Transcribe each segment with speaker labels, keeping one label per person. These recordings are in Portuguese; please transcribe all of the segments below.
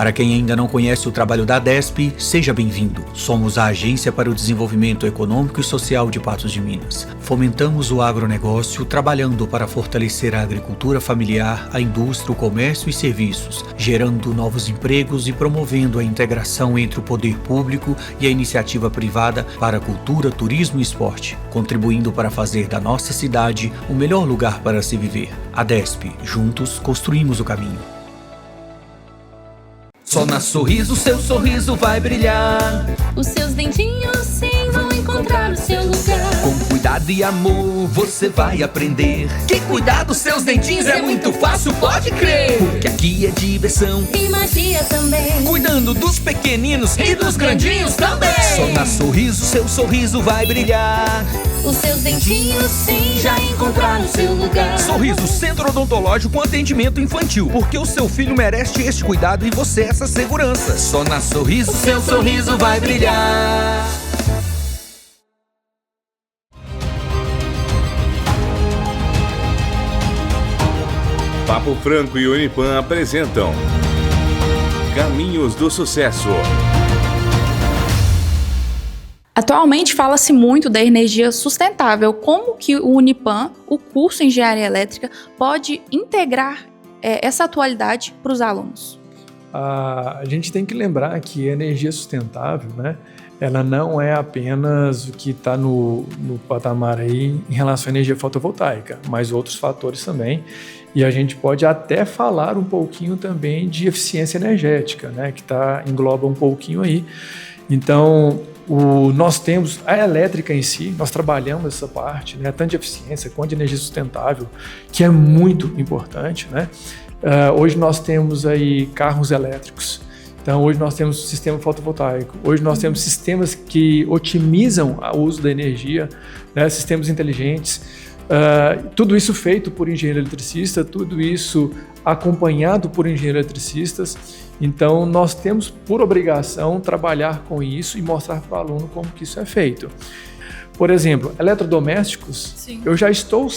Speaker 1: Para quem ainda não conhece o trabalho da ADESP, seja bem-vindo. Somos a Agência para o Desenvolvimento Econômico e Social de Patos de Minas. Fomentamos o agronegócio, trabalhando para fortalecer a agricultura familiar, a indústria, o comércio e serviços, gerando novos empregos e promovendo a integração entre o poder público e a iniciativa privada para a cultura, turismo e esporte, contribuindo para fazer da nossa cidade o melhor lugar para se viver. ADESP, juntos construímos o caminho.
Speaker 2: Só na Sorriso seu sorriso vai brilhar.
Speaker 3: Os seus dentinhos sim vão encontrar o seu lugar.
Speaker 2: Com cuidado e amor você vai aprender que cuidar dos seus dentinhos é muito fácil, pode crer. Porque aqui é diversão
Speaker 3: e magia também.
Speaker 2: Cuidando dos pequeninos e dos grandinhos também. Só na Sorriso seu sorriso vai brilhar.
Speaker 3: Os seus dentinhos sim já encontraram seu lugar.
Speaker 2: Sorriso Centro Odontológico com atendimento infantil, porque o seu filho merece este cuidado e você essa segurança. Só na Sorriso seu sorriso vai brilhar.
Speaker 4: Papo Franco e Unipam apresentam Caminhos do Sucesso.
Speaker 5: Atualmente fala-se muito da energia sustentável. Como que o Unipam, o curso em Engenharia Elétrica, pode integrar essa atualidade para os alunos?
Speaker 6: A gente tem que lembrar que a energia sustentável, né, ela não é apenas o que está no patamar aí em relação à energia fotovoltaica, mas outros fatores também. E a gente pode até falar um pouquinho também de eficiência energética, né, que engloba um pouquinho aí. Então, nós temos a elétrica em si, nós trabalhamos essa parte, né, tanto de eficiência quanto de energia sustentável, que é muito importante, né? Hoje nós temos aí carros elétricos, então hoje nós temos sistema fotovoltaico, hoje nós temos sistemas que otimizam o uso da energia, né, sistemas inteligentes, tudo isso feito por engenheiro eletricista, tudo isso acompanhado por engenheiros eletricistas. Então, nós temos por obrigação trabalhar com isso e mostrar para o aluno como que isso é feito. Por exemplo, eletrodomésticos, sim, eu já estou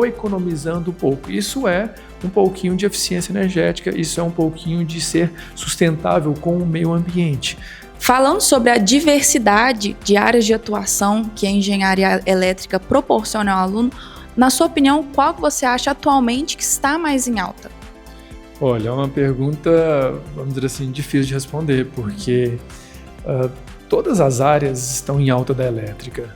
Speaker 6: economizando um pouco. Isso é um pouquinho de eficiência energética, isso é um pouquinho de ser sustentável com o meio ambiente.
Speaker 5: Falando sobre a diversidade de áreas de atuação que a engenharia elétrica proporciona ao aluno, na sua opinião, qual que você acha atualmente que está mais em alta?
Speaker 6: Olha, é uma pergunta, vamos dizer assim, difícil de responder, porque todas as áreas estão em alta da elétrica.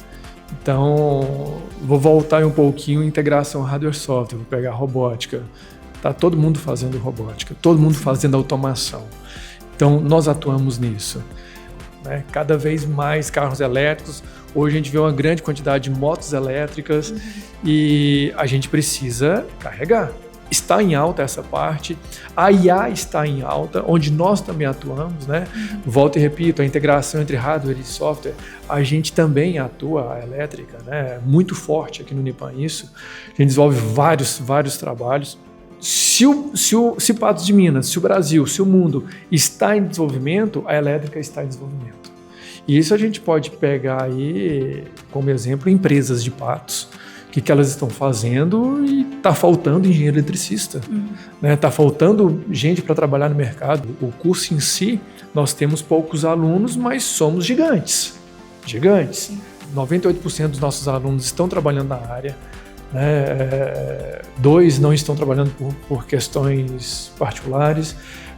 Speaker 6: Então, vou voltar um pouquinho em integração hardware-software, vou pegar robótica. Está todo mundo fazendo robótica, todo mundo fazendo automação. Então, nós atuamos nisso, né? Cada vez mais carros elétricos. Hoje a gente vê uma grande quantidade de motos elétricas e a gente precisa carregar. Está em alta essa parte, a IA está em alta, onde nós também atuamos, né? Volto e repito, a integração entre hardware e software, a gente também atua, a elétrica, né? Muito forte aqui no Unipam isso. A gente desenvolve vários trabalhos. Se Patos de Minas, se o Brasil, se o mundo está em desenvolvimento, a elétrica está em desenvolvimento. E isso a gente pode pegar aí como exemplo empresas de Patos, o que elas estão fazendo, e está faltando engenheiro eletricista, né? Está faltando gente para trabalhar no mercado. O curso em si, nós temos poucos alunos, mas somos gigantes. 98% dos nossos alunos estão trabalhando na área, né? 2 não estão trabalhando por questões particulares,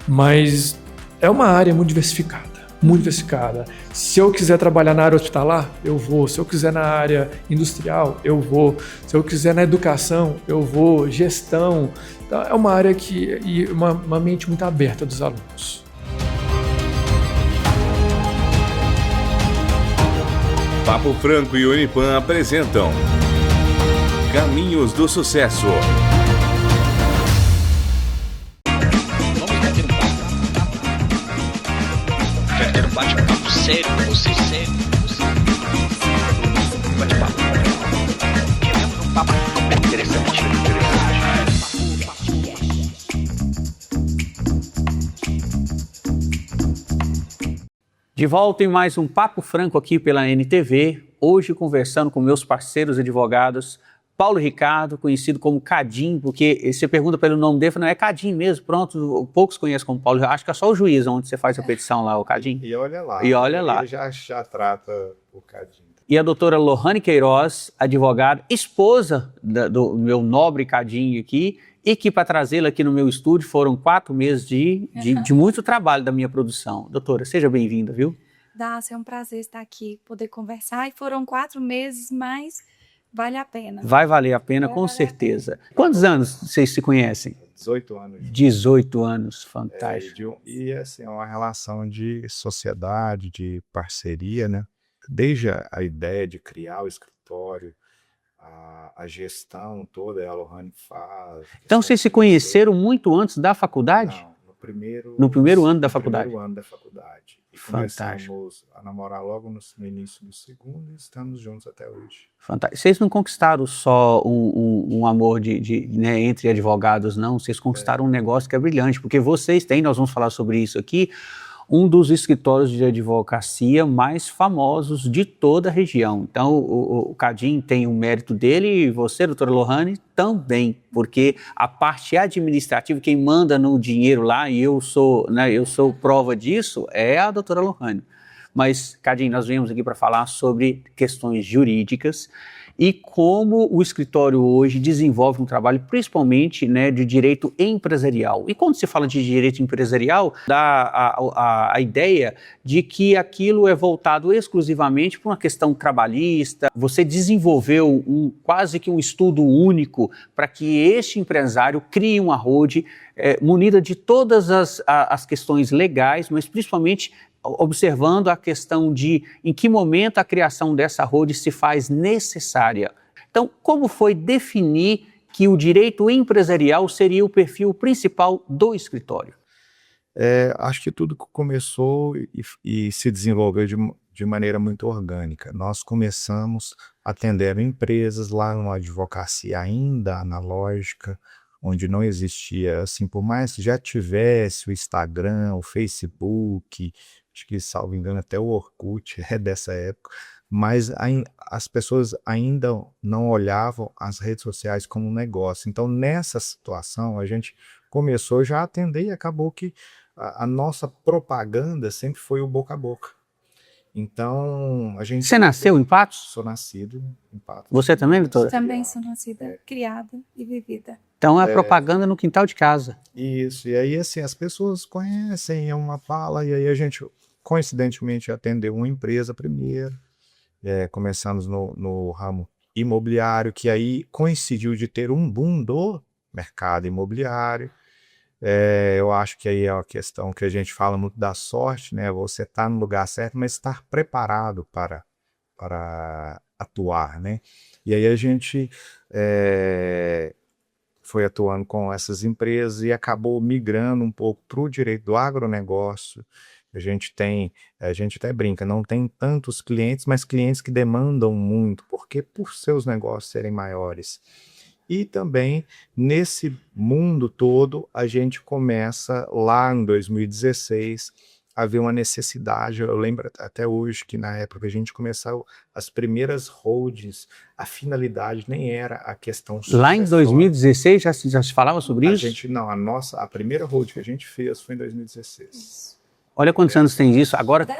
Speaker 6: mas é uma área muito diversificada. Muito diversificada. Se eu quiser trabalhar na área hospitalar, eu vou. Se eu quiser na área industrial, eu vou. Se eu quiser na educação, eu vou. Gestão. Então, é uma área e uma mente muito aberta dos alunos.
Speaker 4: Papo Franco e Unipam apresentam Caminhos do Sucesso.
Speaker 7: Bate-papo sério com você, sério. Bate-papo. Queremos um papo interessante.
Speaker 1: De volta em mais um Papo Franco aqui pela NTV, hoje conversando com meus parceiros advogados Paulo Ricardo, conhecido como Cadim, porque você pergunta pelo nome dele, fala, não, é Cadim mesmo, pronto, poucos conhecem como Paulo Ricardo, acho que é só o juiz onde você faz a petição lá, o Cadim.
Speaker 8: E olha lá.
Speaker 1: E olha lá.
Speaker 8: Ele já trata o Cadim.
Speaker 1: E a doutora Lohane Queiroz, advogada, esposa do meu nobre Cadim aqui, e que para trazê-la aqui no meu estúdio foram 4 meses de muito trabalho da minha produção. Doutora, seja bem-vinda, viu?
Speaker 9: Dácio, é um prazer estar aqui, poder conversar, e foram 4 meses, mas vale a pena.
Speaker 1: Vai valer a pena, com certeza. Quantos anos vocês se conhecem?
Speaker 8: 18 anos.
Speaker 1: 18 anos, fantástico.
Speaker 8: E assim, é uma relação de sociedade, de parceria, né? Desde a ideia de criar o escritório, a gestão toda, a Lohane faz.
Speaker 1: Então vocês se conheceram muito antes da faculdade?
Speaker 8: Não,
Speaker 1: no primeiro ano da faculdade.
Speaker 8: No primeiro ano da faculdade. E
Speaker 1: fantástico.
Speaker 8: Começamos a namorar logo no início do segundo e estamos juntos até hoje.
Speaker 1: Fantástico. Vocês não conquistaram só um amor né, entre advogados, não. Vocês conquistaram um negócio que é brilhante, porque vocês têm, nós vamos falar sobre isso aqui, um dos escritórios de advocacia mais famosos de toda a região. Então, o Cadim tem o mérito dele e você, doutora Lohane, também, porque a parte administrativa, quem manda no dinheiro lá, e eu sou prova disso, é a doutora Lohane. Mas, Cadim, nós viemos aqui para falar sobre questões jurídicas e como o escritório hoje desenvolve um trabalho principalmente, né, de direito empresarial. E quando se fala de direito empresarial, dá a ideia de que aquilo é voltado exclusivamente para uma questão trabalhista. Você desenvolveu quase que um estudo único para que este empresário crie uma holding munida de todas as questões legais, mas principalmente observando a questão de em que momento a criação dessa holding se faz necessária. Então, como foi definir que o direito empresarial seria o perfil principal do escritório?
Speaker 8: Acho que tudo começou e se desenvolveu de maneira muito orgânica. Nós começamos atendendo empresas lá numa advocacia ainda analógica, onde não existia, assim, por mais que já tivesse o Instagram, o Facebook, acho que, salvo engano, até o Orkut é dessa época, mas as pessoas ainda não olhavam as redes sociais como um negócio. Então, nessa situação, a gente começou já a atender e acabou que a nossa propaganda sempre foi o boca a boca. Então, a gente...
Speaker 1: Você nasceu em Patos?
Speaker 8: Sou nascido em Patos.
Speaker 1: Você também, Vitória?
Speaker 9: Também sou nascida, criada e vivida.
Speaker 1: Então é propaganda no quintal de casa.
Speaker 8: Isso, e aí assim, as pessoas conhecem, é uma fala, e aí a gente coincidentemente atendeu uma empresa primeiro, começamos no ramo imobiliário, que aí coincidiu de ter um boom do mercado imobiliário. Eu acho que aí é uma questão que a gente fala muito da sorte, né? Você está no lugar certo, mas estar preparado para atuar, né? E aí a gente foi atuando com essas empresas e acabou migrando um pouco para o direito do agronegócio. A gente até brinca, não tem tantos clientes, mas clientes que demandam muito, porque por seus negócios serem maiores. E também, nesse mundo todo, a gente começa lá em 2016 a ver uma necessidade. Eu lembro até hoje que na época que a gente começou as primeiras holdings, a finalidade nem era a questão sucessória.
Speaker 1: Lá em 2016 já se falava sobre isso?
Speaker 8: A primeira holding que a gente fez foi em 2016.
Speaker 9: Isso.
Speaker 1: Olha quantos anos tem isso, agora que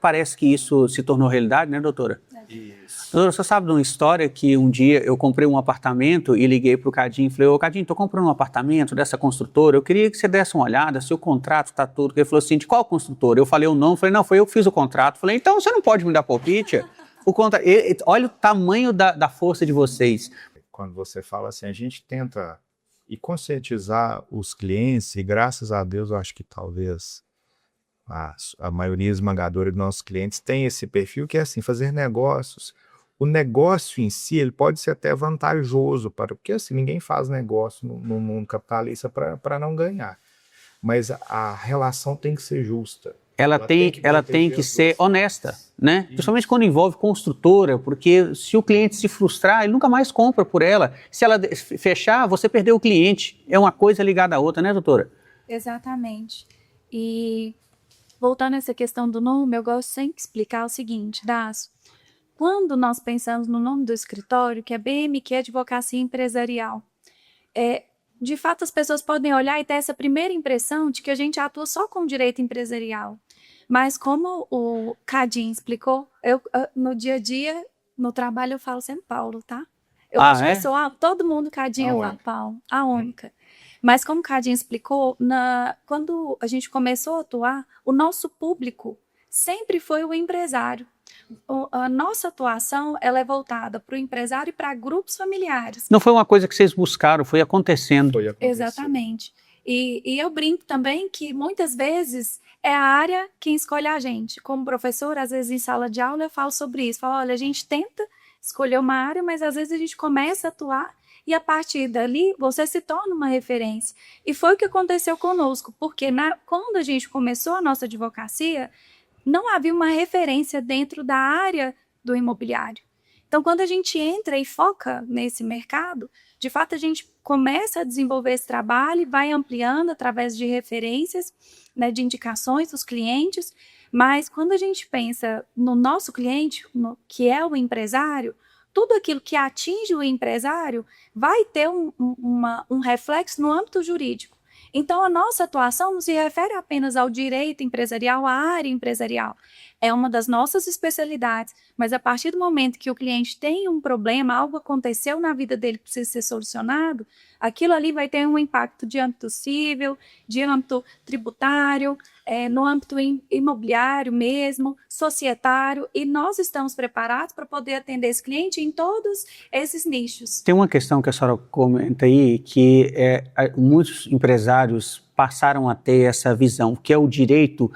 Speaker 1: parece que isso se tornou realidade, né, doutora?
Speaker 8: Isso.
Speaker 1: Doutora, você sabe de uma história que um dia eu comprei um apartamento e liguei para o Cadim e falei, ô Cadim, estou comprando um apartamento dessa construtora, eu queria que você desse uma olhada, se o contrato está tudo. Ele falou assim, de qual construtora? Eu falei o nome, falei, não, foi eu que fiz o contrato. Falei, então você não pode me dar palpite? Olha o tamanho da força de vocês.
Speaker 8: Quando você fala assim, a gente tenta conscientizar os clientes, e graças a Deus eu acho que talvez a maioria esmagadora dos nossos clientes tem esse perfil, que é assim, fazer negócios. O negócio em si, ele pode ser até vantajoso, porque assim, ninguém faz negócio no mundo capitalista para não ganhar. Mas a relação tem que ser justa.
Speaker 1: Ela tem que ser honesta, né? Isso. Principalmente quando envolve construtora, porque se o cliente se frustrar, ele nunca mais compra por ela. Se ela fechar, você perdeu o cliente. É uma coisa ligada à outra, né, doutora?
Speaker 9: Exatamente. E voltando a essa questão do nome, eu gosto sempre de explicar o seguinte, Dácio, quando nós pensamos no nome do escritório, que é BMQ Advocacia Empresarial, de fato as pessoas podem olhar e ter essa primeira impressão de que a gente atua só com direito empresarial. Mas como o Cadinho explicou, no dia a dia, no trabalho, eu falo sempre Paulo, tá? Eu acho que sou todo mundo Cadinho é Paulo, a única. Mas como o Cadinho explicou, quando a gente começou a atuar, o nosso público sempre foi o empresário. A nossa atuação ela é voltada para o empresário e para grupos familiares.
Speaker 10: Não foi uma coisa que vocês buscaram, foi acontecendo.
Speaker 9: Exatamente. E eu brinco também que muitas vezes é a área quem escolhe a gente. Como professor, às vezes em sala de aula eu falo sobre isso. Falo, olha, a gente tenta escolher uma área, mas às vezes a gente começa a atuar e a partir dali você se torna uma referência. E foi o que aconteceu conosco, porque quando a gente começou a nossa advocacia, não havia uma referência dentro da área do imobiliário. Então, quando a gente entra e foca nesse mercado, de fato a gente começa a desenvolver esse trabalho e vai ampliando através de referências, né, de indicações dos clientes, mas quando a gente pensa no nosso cliente, que é o empresário, tudo aquilo que atinge o empresário vai ter um reflexo no âmbito jurídico. Então, a nossa atuação não se refere apenas ao direito empresarial, à área empresarial. É uma das nossas especialidades, mas a partir do momento que o cliente tem um problema, algo aconteceu na vida dele que precisa ser solucionado, aquilo ali vai ter um impacto de âmbito civil, de âmbito tributário, no âmbito imobiliário mesmo, societário, e nós estamos preparados para poder atender esse cliente em todos esses nichos.
Speaker 10: Tem uma questão que a senhora comenta aí, que muitos empresários passaram a ter essa visão, que é o direito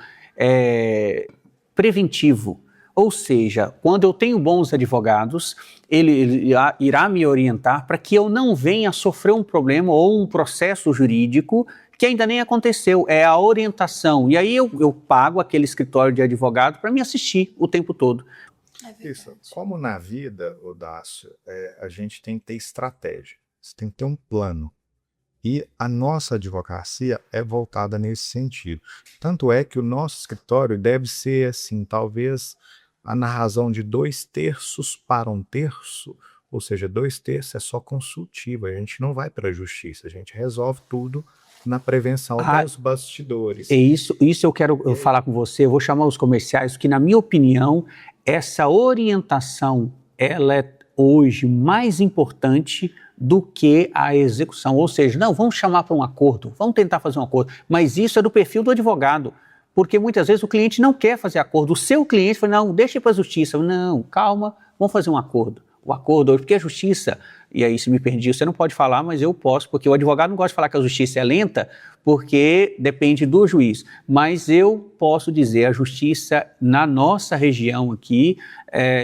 Speaker 10: preventivo. Ou seja, quando eu tenho bons advogados, ele irá me orientar para que eu não venha sofrer um problema ou um processo jurídico que ainda nem aconteceu, é a orientação. E aí eu pago aquele escritório de advogado para me assistir o tempo todo.
Speaker 8: Isso. Como na vida, Odácio, a gente tem que ter estratégia, você tem que ter um plano. E a nossa advocacia é voltada nesse sentido. Tanto é que o nosso escritório deve ser, assim, talvez na razão de 2/3 para 1/3, ou seja, 2/3 é só consultivo, a gente não vai para a justiça, a gente resolve tudo na prevenção dos bastidores.
Speaker 10: Isso eu quero falar com você, eu vou chamar os comerciais, que na minha opinião, essa orientação, ela é hoje mais importante do que a execução, ou seja, não, vamos chamar para um acordo, vamos tentar fazer um acordo, mas isso é do perfil do advogado, porque muitas vezes o cliente não quer fazer acordo, o seu cliente fala, não, deixa ir para a justiça, não, calma, vamos fazer um acordo. O acordo hoje, porque a justiça, e aí se me perdi, você não pode falar, mas eu posso, porque o advogado não gosta de falar que a justiça é lenta, porque depende do juiz, mas eu posso dizer, a justiça na nossa região aqui,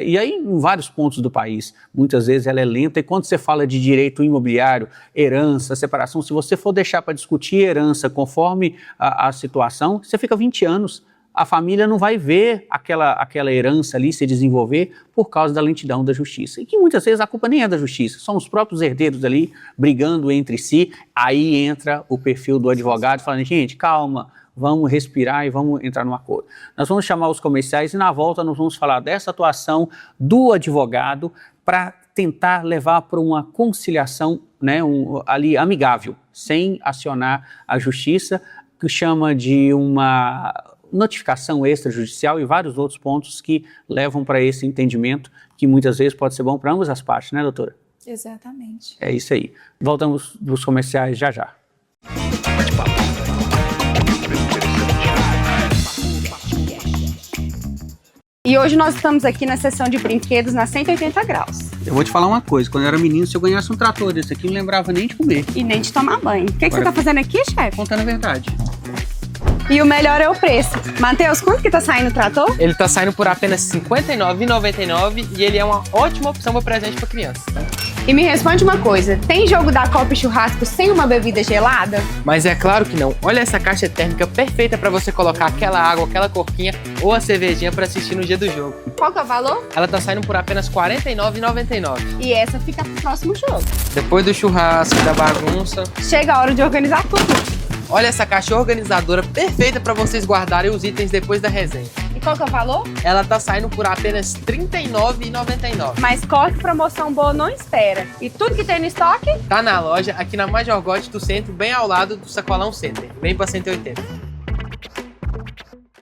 Speaker 10: e aí em vários pontos do país, muitas vezes ela é lenta, e quando você fala de direito imobiliário, herança, separação, se você for deixar para discutir herança conforme a situação, você fica 20 anos, a família não vai ver aquela herança ali se desenvolver por causa da lentidão da justiça. E que muitas vezes a culpa nem é da justiça, são os próprios herdeiros ali brigando entre si. Aí entra o perfil do advogado falando, gente, calma, vamos respirar e vamos entrar num acordo. Nós vamos chamar os comerciais e na volta nós vamos falar dessa atuação do advogado para tentar levar para uma conciliação, né, ali amigável, sem acionar a justiça, que chama de uma notificação extrajudicial e vários outros pontos que levam para esse entendimento que muitas vezes pode ser bom para ambas as partes, né, doutora?
Speaker 9: Exatamente.
Speaker 10: É isso aí. Voltamos dos comerciais já já.
Speaker 11: E hoje nós estamos aqui na seção de brinquedos na 180 graus.
Speaker 10: Eu vou te falar uma coisa, quando eu era menino, se eu ganhasse um trator desse aqui, não lembrava nem de comer.
Speaker 11: E nem de tomar banho. O que você tá fazendo aqui, chefe?
Speaker 10: Contando a verdade.
Speaker 11: E o melhor é o preço. Matheus, quanto que tá saindo o trator?
Speaker 12: Ele tá saindo por apenas R$ 59,99 e ele é uma ótima opção para presente para criança.
Speaker 11: E me responde uma coisa, tem jogo da Copa e churrasco sem uma bebida gelada?
Speaker 12: Mas é claro que não. Olha essa caixa térmica perfeita para você colocar aquela água, aquela coquinha ou a cervejinha para assistir no dia do jogo.
Speaker 11: Qual que é o valor?
Speaker 12: Ela tá saindo por apenas R$ 49,99.
Speaker 11: E essa fica pro próximo jogo.
Speaker 12: Depois do churrasco, da bagunça,
Speaker 11: chega a hora de organizar tudo.
Speaker 12: Olha essa caixa organizadora perfeita para vocês guardarem os itens depois da resenha.
Speaker 11: E Qual que é o valor?
Speaker 12: Ela tá saindo por apenas R$ 39,99.
Speaker 11: Mas corre que promoção boa não espera. E tudo que tem no estoque?
Speaker 12: Tá na loja, aqui na Major God do centro, bem ao lado do Sacolão Center. Vem pra 180.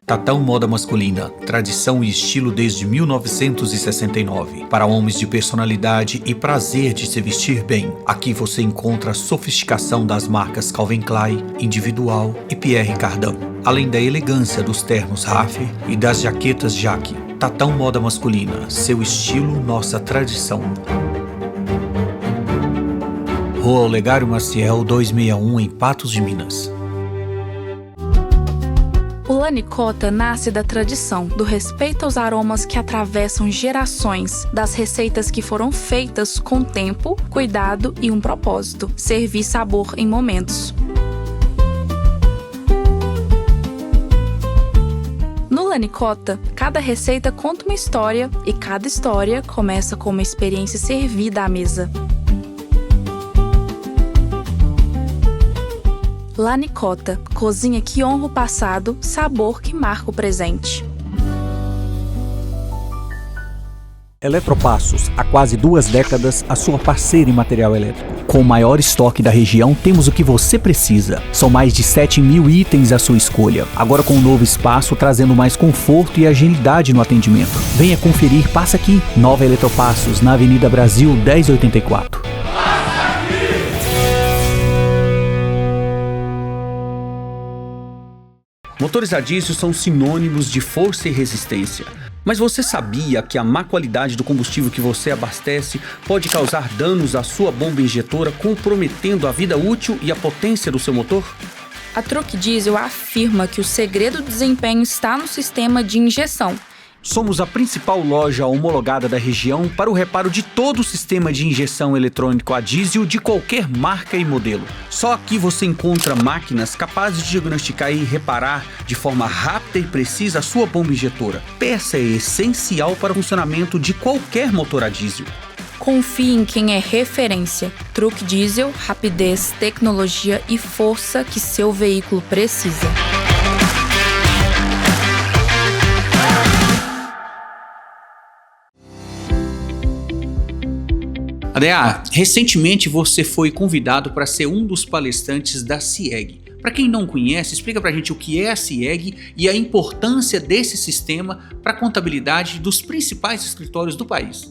Speaker 1: Tatão Moda Masculina, tradição e estilo desde 1969. Para homens de personalidade e prazer de se vestir bem. Aqui você encontra a sofisticação das marcas Calvin Klein, Individual e Pierre Cardin. Além da elegância dos ternos Raffer e das jaquetas Jaque. Tatão Moda Masculina, seu estilo, nossa tradição. Rua Olegário Maciel 261 em Patos de Minas.
Speaker 5: O Lanicota nasce da tradição, do respeito aos aromas que atravessam gerações, das receitas que foram feitas com tempo, cuidado e um propósito: servir sabor em momentos. No Lanicota, cada receita conta uma história e cada história começa com uma experiência servida à mesa. Lanicota, cozinha que honra o passado, sabor que marca o presente.
Speaker 1: Eletropassos, há quase 2 décadas, a sua parceira em material elétrico. Com o maior estoque da região, temos o que você precisa. São mais de 7.000 itens à sua escolha. Agora com um novo espaço, trazendo mais conforto e agilidade no atendimento. Venha conferir, passa aqui. Nova Eletropassos, na Avenida Brasil 1084. Motores a diesel são sinônimos de força e resistência. Mas você sabia que a má qualidade do combustível que você abastece pode causar danos à sua bomba injetora, comprometendo a vida útil e a potência do seu motor?
Speaker 5: A Truck Diesel afirma que o segredo do desempenho está no sistema de injeção.
Speaker 1: Somos a principal loja homologada da região para o reparo de todo o sistema de injeção eletrônico a diesel de qualquer marca e modelo. Só aqui você encontra máquinas capazes de diagnosticar e reparar de forma rápida e precisa a sua bomba injetora. Peça é essencial para o funcionamento de qualquer motor a diesel.
Speaker 5: Confie em quem é referência. Truck Diesel, rapidez, tecnologia e força que seu veículo precisa.
Speaker 1: Adea, recentemente você foi convidado para ser um dos palestrantes da CIEG. Para quem não conhece, explica pra gente o que é a CIEG e a importância desse sistema para a contabilidade dos principais escritórios do país.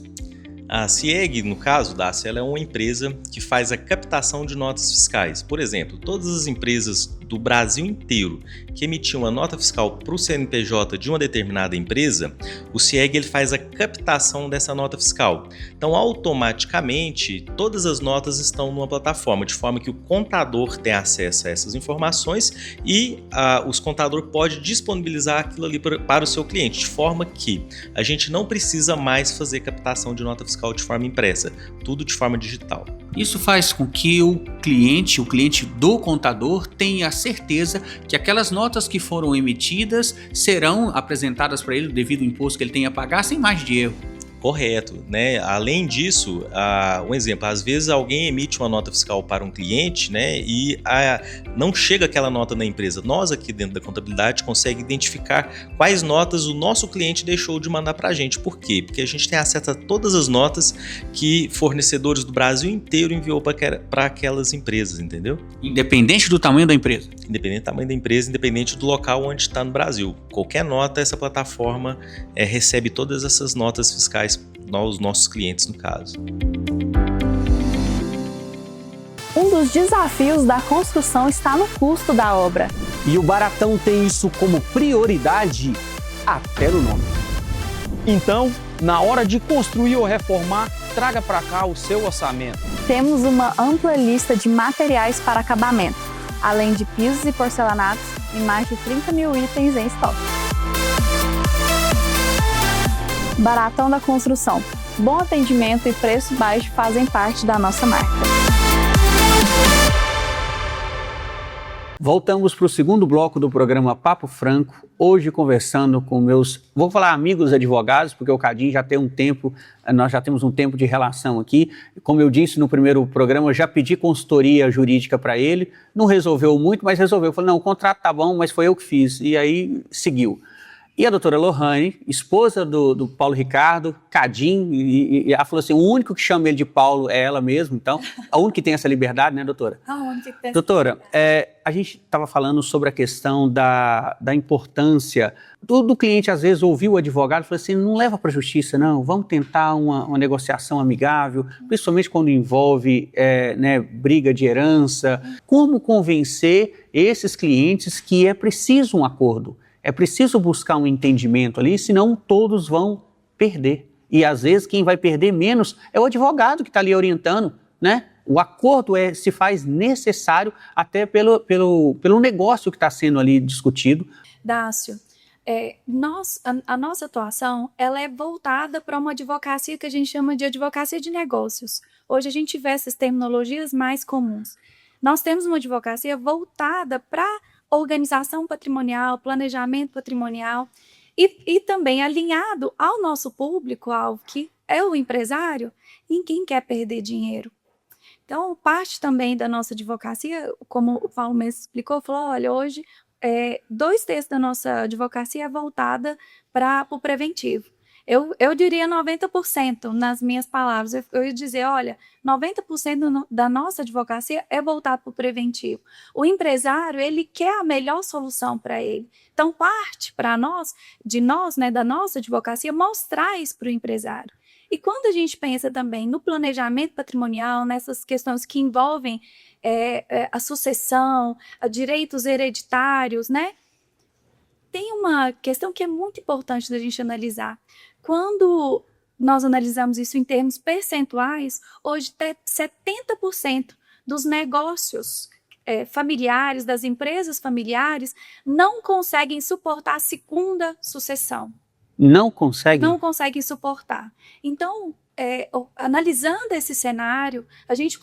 Speaker 13: A CIEG, no caso, ela é uma empresa que faz a captação de notas fiscais. Por exemplo, todas as empresas do Brasil inteiro que emitiam uma nota fiscal para o CNPJ de uma determinada empresa, o CIEG ele faz a captação dessa nota fiscal. Então, automaticamente, todas as notas estão numa plataforma, de forma que o contador tem acesso a essas informações e os contador pode disponibilizar aquilo ali para o seu cliente, de forma que a gente não precisa mais fazer captação de nota fiscal de forma impressa, tudo de forma digital.
Speaker 1: Isso faz com que o cliente do contador tenha a certeza que aquelas notas que foram emitidas serão apresentadas para ele devido ao imposto que ele tem a pagar sem margem de erro.
Speaker 13: Correto, né? Além disso, um exemplo, às vezes alguém emite uma nota fiscal para um cliente, né? E não chega aquela nota na empresa. Nós aqui dentro da contabilidade conseguimos identificar quais notas o nosso cliente deixou de mandar para a gente. Por quê? Porque a gente tem acesso a todas as notas que fornecedores do Brasil inteiro enviou para aquelas empresas, entendeu?
Speaker 1: Independente do tamanho da empresa?
Speaker 13: Independente do tamanho da empresa, independente do local onde está no Brasil. Qualquer nota, essa plataforma recebe todas essas notas fiscais os nossos clientes, no caso.
Speaker 14: Um dos desafios da construção está no custo da obra.
Speaker 10: E o Baratão tem isso como prioridade até no nome.
Speaker 15: Então, na hora de construir ou reformar, traga para cá o seu orçamento.
Speaker 14: Temos uma ampla lista de materiais para acabamento, além de pisos e porcelanatos e mais de 30 mil itens em estoque. Baratão da Construção. Bom atendimento e preço baixo fazem parte da nossa marca.
Speaker 10: Voltamos para o segundo bloco do programa Papo Franco, hoje conversando com vou falar amigos advogados, porque o Cadinho já tem um tempo, nós já temos um tempo de relação aqui. Como eu disse no primeiro programa, eu já pedi consultoria jurídica para ele, não resolveu muito, mas resolveu. Eu falei, não, o contrato tá bom, mas foi eu que fiz, e aí seguiu. E a doutora Lohane, esposa do Paulo Ricardo, Cadim, e ela falou assim, o único que chama ele de Paulo é ela mesma, então, a única que tem essa liberdade, né, doutora?
Speaker 9: A única que tem.
Speaker 10: Doutora, a gente estava falando sobre a questão da importância do cliente, às vezes, ouvir o advogado e falar assim, não leva para a justiça, não, vamos tentar uma negociação amigável, principalmente quando envolve briga de herança. Como convencer esses clientes que é preciso um acordo? É preciso buscar um entendimento ali, senão todos vão perder. E às vezes quem vai perder menos é o advogado que está ali orientando, né? O acordo se faz necessário até pelo negócio que está sendo ali discutido.
Speaker 9: Dácio, a nossa atuação ela é voltada para uma advocacia que a gente chama de advocacia de negócios. Hoje a gente vê essas terminologias mais comuns. Nós temos uma advocacia voltada para organização patrimonial, planejamento patrimonial e também alinhado ao nosso público-alvo, que é o empresário e quem quer perder dinheiro. Então, parte também da nossa advocacia, como o Paulo mesmo explicou, falou, olha, hoje 2/3 da nossa advocacia é voltada para o preventivo. Eu diria 90% nas minhas palavras. Eu ia dizer, olha, 90% da nossa advocacia é voltada para o preventivo. O empresário, ele quer a melhor solução para ele. Então, parte para nós, da nossa advocacia, mostrar isso para o empresário. E quando a gente pensa também no planejamento patrimonial, nessas questões que envolvem a sucessão, direitos hereditários, né? Tem uma questão que é muito importante da gente analisar. Quando nós analisamos isso em termos percentuais, hoje 70% dos negócios familiares, das empresas familiares, não conseguem suportar a segunda sucessão.
Speaker 10: Não conseguem?
Speaker 9: Não conseguem suportar. Então, analisando esse cenário, a gente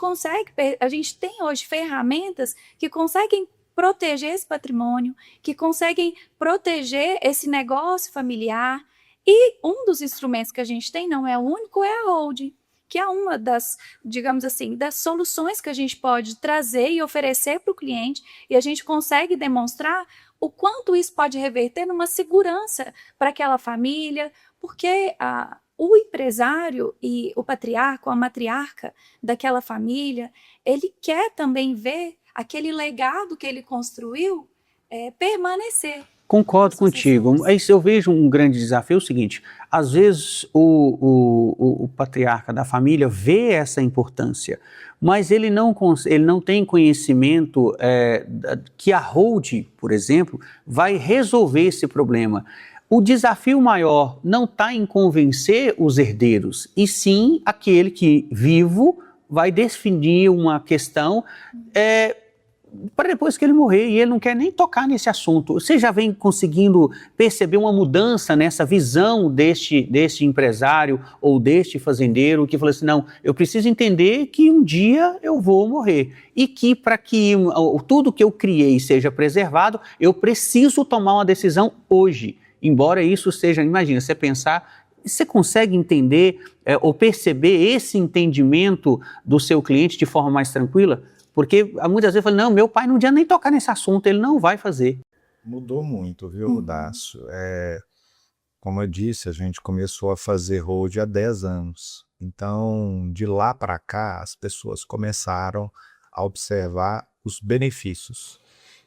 Speaker 9: tem hoje ferramentas que conseguem proteger esse patrimônio, que conseguem proteger esse negócio familiar. E um dos instrumentos que a gente tem, não é o único, é a holding, que é uma das, digamos assim, das soluções que a gente pode trazer e oferecer para o cliente, e a gente consegue demonstrar o quanto isso pode reverter numa segurança para aquela família, porque o empresário e o patriarca ou a matriarca daquela família, ele quer também ver aquele legado que ele construiu permanecer.
Speaker 10: Concordo contigo, mas eu vejo um grande desafio, é o seguinte, às vezes o patriarca da família vê essa importância, mas ele não tem conhecimento que a holding, por exemplo, vai resolver esse problema. O desafio maior não está em convencer os herdeiros, e sim aquele que, vivo, vai definir uma questão para depois que ele morrer, e ele não quer nem tocar nesse assunto. Você já vem conseguindo perceber uma mudança nessa visão deste empresário ou deste fazendeiro que falou assim, não, eu preciso entender que um dia eu vou morrer e que para que tudo que eu criei seja preservado, eu preciso tomar uma decisão hoje. Embora isso seja, imagina, você pensar, você consegue entender ou perceber esse entendimento do seu cliente de forma mais tranquila? Porque muitas vezes eu falo, não, meu pai não podia nem tocar nesse assunto, ele não vai fazer.
Speaker 8: Mudou muito, viu, Dácio? Como eu disse, a gente começou a fazer hold há 10 anos. Então, de lá para cá, as pessoas começaram a observar os benefícios.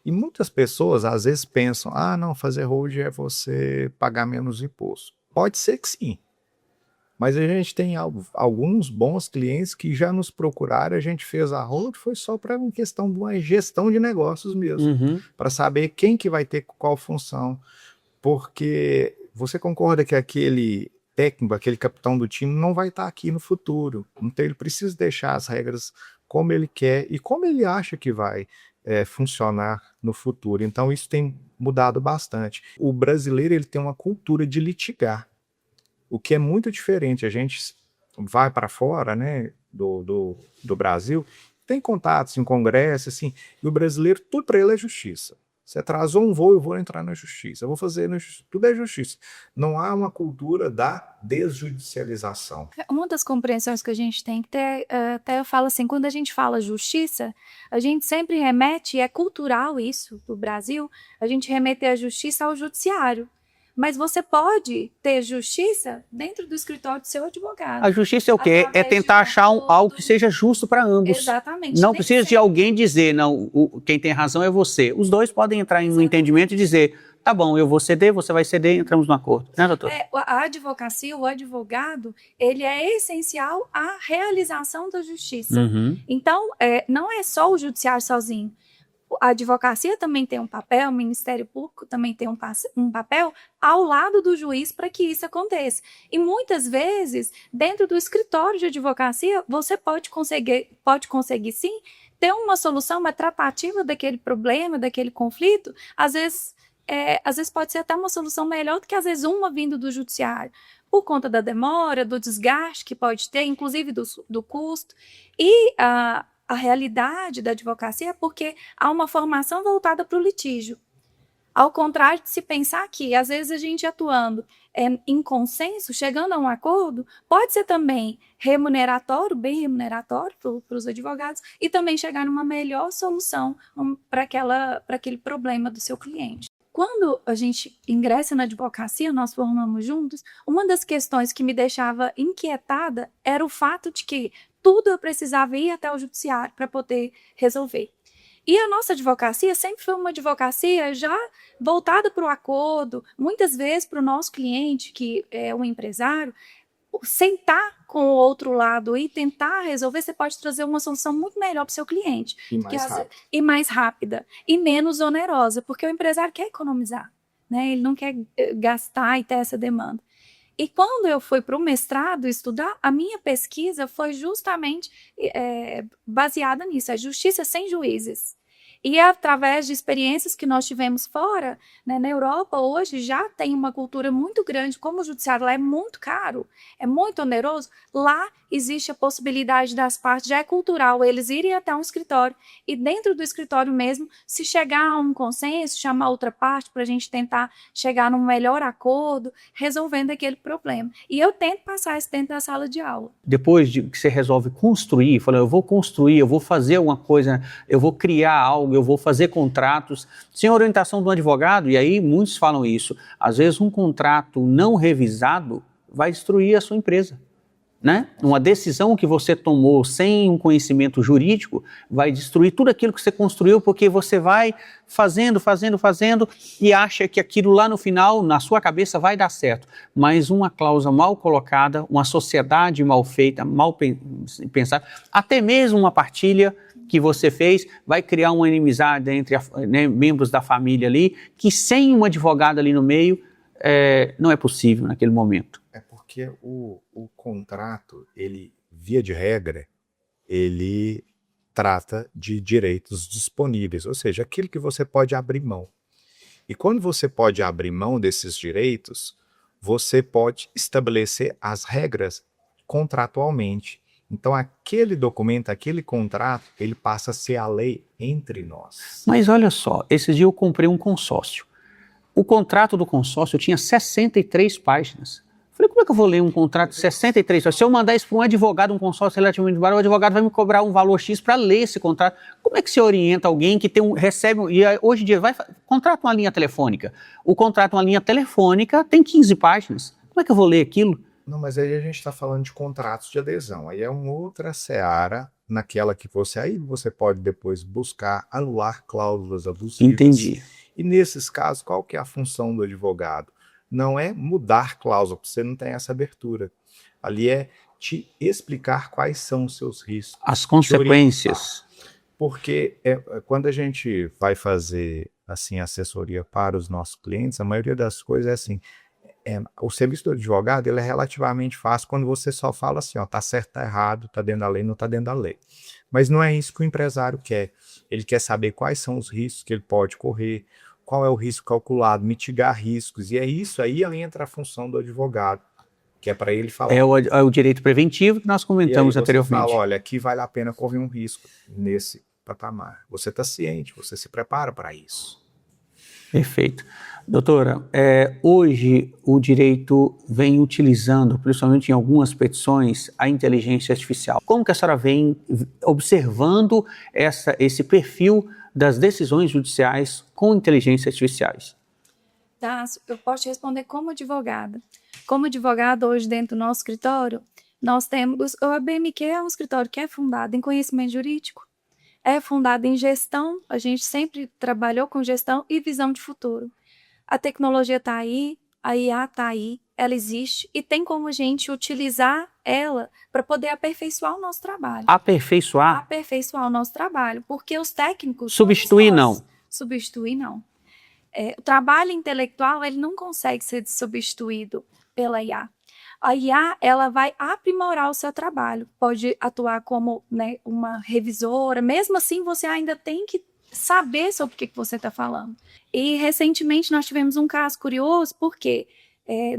Speaker 8: E muitas pessoas, às vezes, pensam, não, fazer hold é você pagar menos imposto. Pode ser que sim. Mas a gente tem alguns bons clientes que já nos procuraram, a gente fez a hold, foi só para uma questão de uma gestão de negócios mesmo, para saber quem que vai ter qual função, porque você concorda que aquele técnico, aquele capitão do time não vai estar aqui no futuro, então ele precisa deixar as regras como ele quer e como ele acha que vai funcionar no futuro, então isso tem mudado bastante. O brasileiro ele tem uma cultura de litigar, o que é muito diferente. A gente vai para fora, né, do Brasil, tem contatos em congresso, assim, e o brasileiro, tudo para ele é justiça. Se atrasou um voo, eu vou entrar na justiça, eu vou fazer na justiça, tudo é justiça. Não há uma cultura da desjudicialização.
Speaker 9: Uma das compreensões que a gente tem que ter, até eu falo assim, quando a gente fala justiça, a gente sempre remete, é cultural isso do Brasil, a gente remete a justiça ao judiciário. Mas você pode ter justiça dentro do escritório do seu advogado.
Speaker 10: A justiça é o quê? É tentar achar algo que seja justo para ambos.
Speaker 9: Exatamente.
Speaker 10: Não precisa de alguém dizer, não, quem tem razão é você. Os dois podem entrar em um entendimento e dizer, tá bom, eu vou ceder, você vai ceder, entramos no acordo. Né, doutor?
Speaker 9: A advocacia, o advogado, ele é essencial à realização da justiça. Então, não é só o judiciário sozinho. A advocacia também tem um papel, o Ministério Público também tem um papel ao lado do juiz para que isso aconteça. E muitas vezes, dentro do escritório de advocacia, você pode conseguir sim, ter uma solução, uma tratativa daquele problema, daquele conflito. Às vezes pode ser até uma solução melhor do que, às vezes, uma vindo do judiciário, por conta da demora, do desgaste que pode ter, inclusive do custo. E a realidade da advocacia é porque há uma formação voltada para o litígio. Ao contrário de se pensar que, às vezes, a gente atuando em consenso, chegando a um acordo, pode ser também remuneratório, bem remuneratório para os advogados, e também chegar numa melhor solução para aquele problema do seu cliente. Quando a gente ingressa na advocacia, nós formamos juntos, uma das questões que me deixava inquietada era o fato de que tudo eu precisava ir até o judiciário para poder resolver. E a nossa advocacia sempre foi uma advocacia já voltada para o acordo, muitas vezes para o nosso cliente, que é um empresário, sentar com o outro lado e tentar resolver, você pode trazer uma solução muito melhor para o seu cliente. E mais rápida. E menos onerosa, porque o empresário quer economizar, né? Ele não quer gastar e ter essa demanda. E quando eu fui para o mestrado estudar, a minha pesquisa foi justamente baseada nisso, a justiça sem juízes. E através de experiências que nós tivemos fora, né, na Europa, hoje já tem uma cultura muito grande, como o judiciário lá é muito caro, é muito oneroso, lá existe a possibilidade das partes, já é cultural, eles irem até um escritório e dentro do escritório mesmo, se chegar a um consenso, chamar outra parte para a gente tentar chegar num melhor acordo, resolvendo aquele problema. E eu tento passar isso dentro da sala de aula.
Speaker 10: Depois de que você resolve construir, fala, eu vou construir, eu vou fazer alguma coisa, eu vou criar algo, eu vou fazer contratos, sem orientação do advogado, e aí muitos falam isso, às vezes um contrato não revisado vai destruir a sua empresa. Né? Uma decisão que você tomou sem um conhecimento jurídico vai destruir tudo aquilo que você construiu, porque você vai fazendo e acha que aquilo lá no final, na sua cabeça, vai dar certo. Mas uma cláusula mal colocada, uma sociedade mal feita, mal pensada, até mesmo uma partilha que você fez, vai criar uma inimizade entre membros da família ali, que sem um advogado ali no meio, não é possível naquele momento.
Speaker 8: Porque o contrato, ele, via de regra, ele trata de direitos disponíveis, ou seja, aquilo que você pode abrir mão. E quando você pode abrir mão desses direitos, você pode estabelecer as regras contratualmente. Então, aquele documento, aquele contrato, ele passa a ser a lei entre nós.
Speaker 10: Mas olha só, esses dias eu comprei um consórcio. O contrato do consórcio tinha 63 páginas. Falei, como é que eu vou ler um contrato de 63? Se eu mandar isso para um advogado, um consórcio relativamente barato, o advogado vai me cobrar um valor X para ler esse contrato. Como é que se orienta alguém que recebe, e hoje em dia, contrata uma linha telefônica. O contrato uma linha telefônica tem 15 páginas. Como é que eu vou ler aquilo?
Speaker 8: Não, mas aí a gente está falando de contratos de adesão. Aí é uma outra seara, naquela que você pode depois buscar anular cláusulas abusivas.
Speaker 10: Entendi.
Speaker 8: E nesses casos, qual que é a função do advogado? Não é mudar cláusula, porque você não tem essa abertura. Ali é te explicar quais são os seus riscos.
Speaker 10: As consequências.
Speaker 8: Porque quando a gente vai fazer assim, assessoria para os nossos clientes, a maioria das coisas é assim, o serviço do advogado ele é relativamente fácil quando você só fala assim, ó, tá certo, tá errado, tá dentro da lei, não tá dentro da lei. Mas não é isso que o empresário quer. Ele quer saber quais são os riscos que ele pode correr, qual é o risco calculado, mitigar riscos, e é isso aí entra a função do advogado, que é para ele falar.
Speaker 10: É o direito preventivo que nós comentamos anteriormente.
Speaker 8: Fala, olha, aqui vale a pena correr um risco nesse patamar. Você está ciente, você se prepara para isso.
Speaker 10: Perfeito. Doutora, hoje o direito vem utilizando, principalmente em algumas petições, a inteligência artificial. Como que a senhora vem observando esse perfil das decisões judiciais com inteligências artificiais?
Speaker 9: Eu posso te responder como advogada. Como advogada, hoje dentro do nosso escritório, nós temos... O ABMQ é um escritório que é fundado em conhecimento jurídico, é fundado em gestão, a gente sempre trabalhou com gestão e visão de futuro. A tecnologia está aí, a IA está aí, ela existe e tem como a gente utilizar ela para poder aperfeiçoar o nosso trabalho.
Speaker 10: Aperfeiçoar?
Speaker 9: Aperfeiçoar o nosso trabalho, porque os técnicos...
Speaker 10: Substituir, não.
Speaker 9: Substituir, não. O trabalho intelectual, ele não consegue ser substituído pela IA. A IA, ela vai aprimorar o seu trabalho, pode atuar como, né, uma revisora, mesmo assim você ainda tem que saber sobre o que você está falando. E recentemente nós tivemos um caso curioso, porque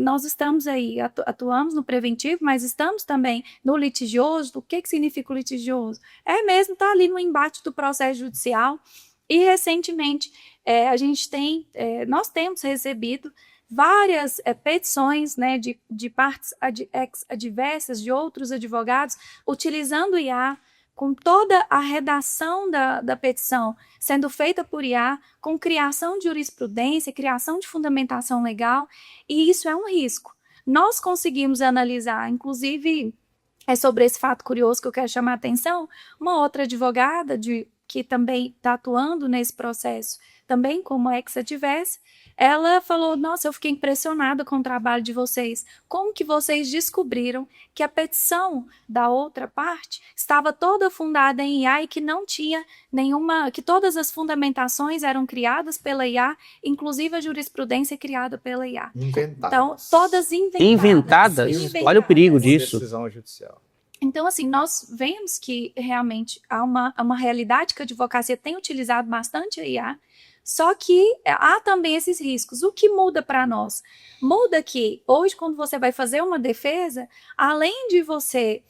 Speaker 9: nós estamos aí, atuamos no preventivo, mas estamos também no litigioso. O que significa o litigioso? É mesmo estar ali no embate do processo judicial. E recentemente nós temos recebido várias petições, né, de partes adversas de outros advogados utilizando o IA, com toda a redação da petição sendo feita por IA, com criação de jurisprudência, criação de fundamentação legal, e isso é um risco. Nós conseguimos analisar, inclusive, sobre esse fato curioso que eu quero chamar a atenção, uma outra advogada que também está atuando nesse processo, também como ex-adversa, ela falou, nossa, eu fiquei impressionada com o trabalho de vocês. Como que vocês descobriram que a petição da outra parte estava toda fundada em IA e que não tinha nenhuma, que todas as fundamentações eram criadas pela IA, inclusive a jurisprudência criada pela IA.
Speaker 8: Inventadas.
Speaker 9: Então, todas
Speaker 10: Inventadas? Olha o perigo disso.
Speaker 8: Decisão judicial.
Speaker 9: Então, assim, nós vemos que realmente há uma realidade que a advocacia tem utilizado bastante a IA, só que há também esses riscos. O que muda para nós? Muda que hoje, quando você vai fazer uma defesa, além de você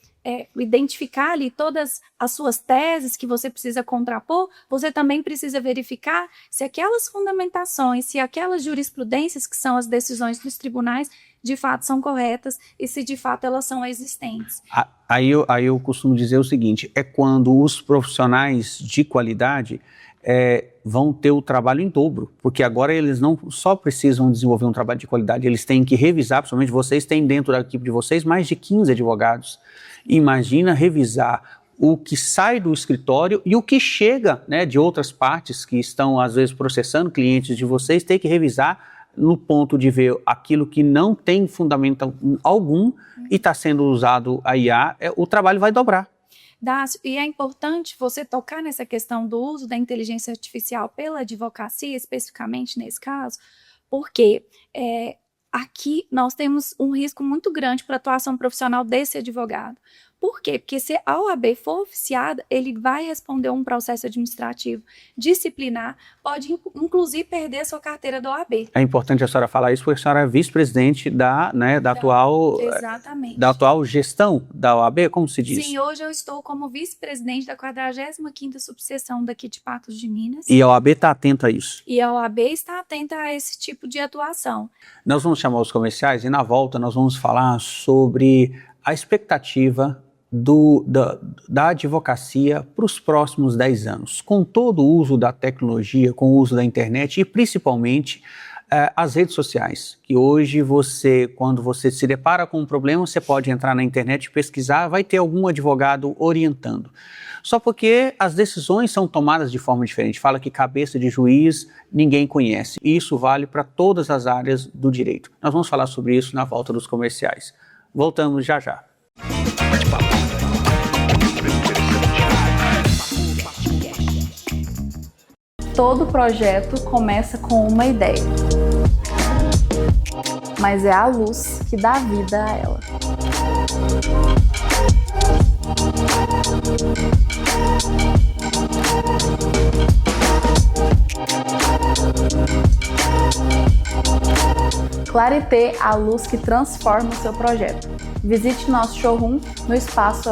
Speaker 9: identificar ali todas as suas teses que você precisa contrapor, você também precisa verificar se aquelas fundamentações, se aquelas jurisprudências que são as decisões dos tribunais, de fato são corretas e se de fato elas são existentes.
Speaker 10: Aí eu costumo dizer o seguinte, é quando os profissionais de qualidade vão ter o trabalho em dobro, porque agora eles não só precisam desenvolver um trabalho de qualidade, eles têm que revisar, principalmente vocês têm dentro da equipe de vocês mais de 15 advogados. Imagina revisar o que sai do escritório e o que chega, né, de outras partes que estão às vezes processando clientes de vocês, tem que revisar no ponto de ver aquilo que não tem fundamento algum e está sendo usado a IA, o trabalho vai dobrar.
Speaker 9: Dácio, e é importante você tocar nessa questão do uso da inteligência artificial pela advocacia, especificamente nesse caso, porque aqui nós temos um risco muito grande para a atuação profissional desse advogado. Por quê? Porque se a OAB for oficiada, ele vai responder um processo administrativo disciplinar, pode inclusive perder a sua carteira da OAB.
Speaker 10: É importante a senhora falar isso, porque a senhora é vice-presidente da atual gestão da OAB, como se diz?
Speaker 9: Sim, hoje eu estou como vice-presidente da 45ª subseção daqui de Patos de Minas.
Speaker 10: E a OAB está atenta a isso?
Speaker 9: E a OAB está atenta a esse tipo de atuação.
Speaker 10: Nós vamos chamar os comerciais e na volta nós vamos falar sobre a expectativa da advocacia para os próximos 10 anos, com todo o uso da tecnologia, com o uso da internet e principalmente as redes sociais, que hoje quando você se depara com um problema, você pode entrar na internet e pesquisar, vai ter algum advogado orientando. Só porque as decisões são tomadas de forma diferente. Fala que cabeça de juiz ninguém conhece. E isso vale para todas as áreas do direito. Nós vamos falar sobre isso na volta dos comerciais. Voltamos já já.
Speaker 14: Todo projeto começa com uma ideia, mas é a luz que dá vida a ela. Clarité, a luz que transforma o seu projeto. Visite nosso showroom no Espaço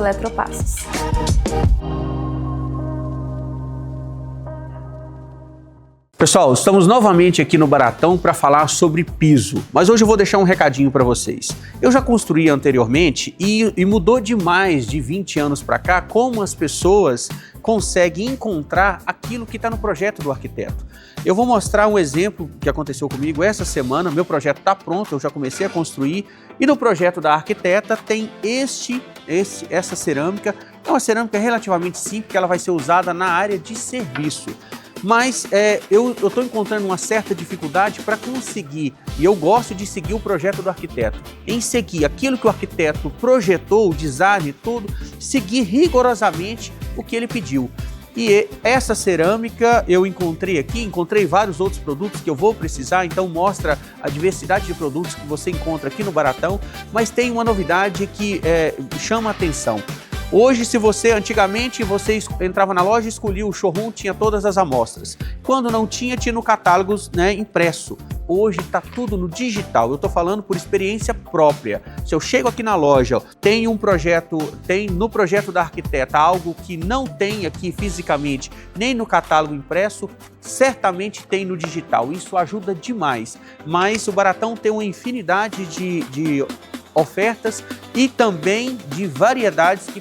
Speaker 10: Pessoal, estamos novamente aqui no Baratão para falar sobre piso, mas hoje eu vou deixar um recadinho para vocês. Eu já construí anteriormente e mudou demais de 20 anos para cá como as pessoas conseguem encontrar aquilo que está no projeto do arquiteto. Eu vou mostrar um exemplo que aconteceu comigo essa semana. Meu projeto está pronto, eu já comecei a construir e no projeto da arquiteta tem essa cerâmica. É uma cerâmica relativamente simples que ela vai ser usada na área de serviço. Mas eu estou encontrando uma certa dificuldade para conseguir, e eu gosto de seguir o projeto do arquiteto, em seguir aquilo que o arquiteto projetou, o design, tudo, seguir rigorosamente o que ele pediu. E essa cerâmica eu encontrei vários outros produtos que eu vou precisar, então mostra a diversidade de produtos que você encontra aqui no Baratão, mas tem uma novidade que chama a atenção. Hoje, antigamente você entrava na loja, escolhia o showroom, tinha todas as amostras. Quando não tinha, tinha no catálogo, impresso. Hoje está tudo no digital. Eu estou falando por experiência própria. Se eu chego aqui na loja, tem no projeto da arquiteta algo que não tem aqui fisicamente, nem no catálogo impresso, certamente tem no digital. Isso ajuda demais. Mas o Baratão tem uma infinidade de ofertas e também de variedades que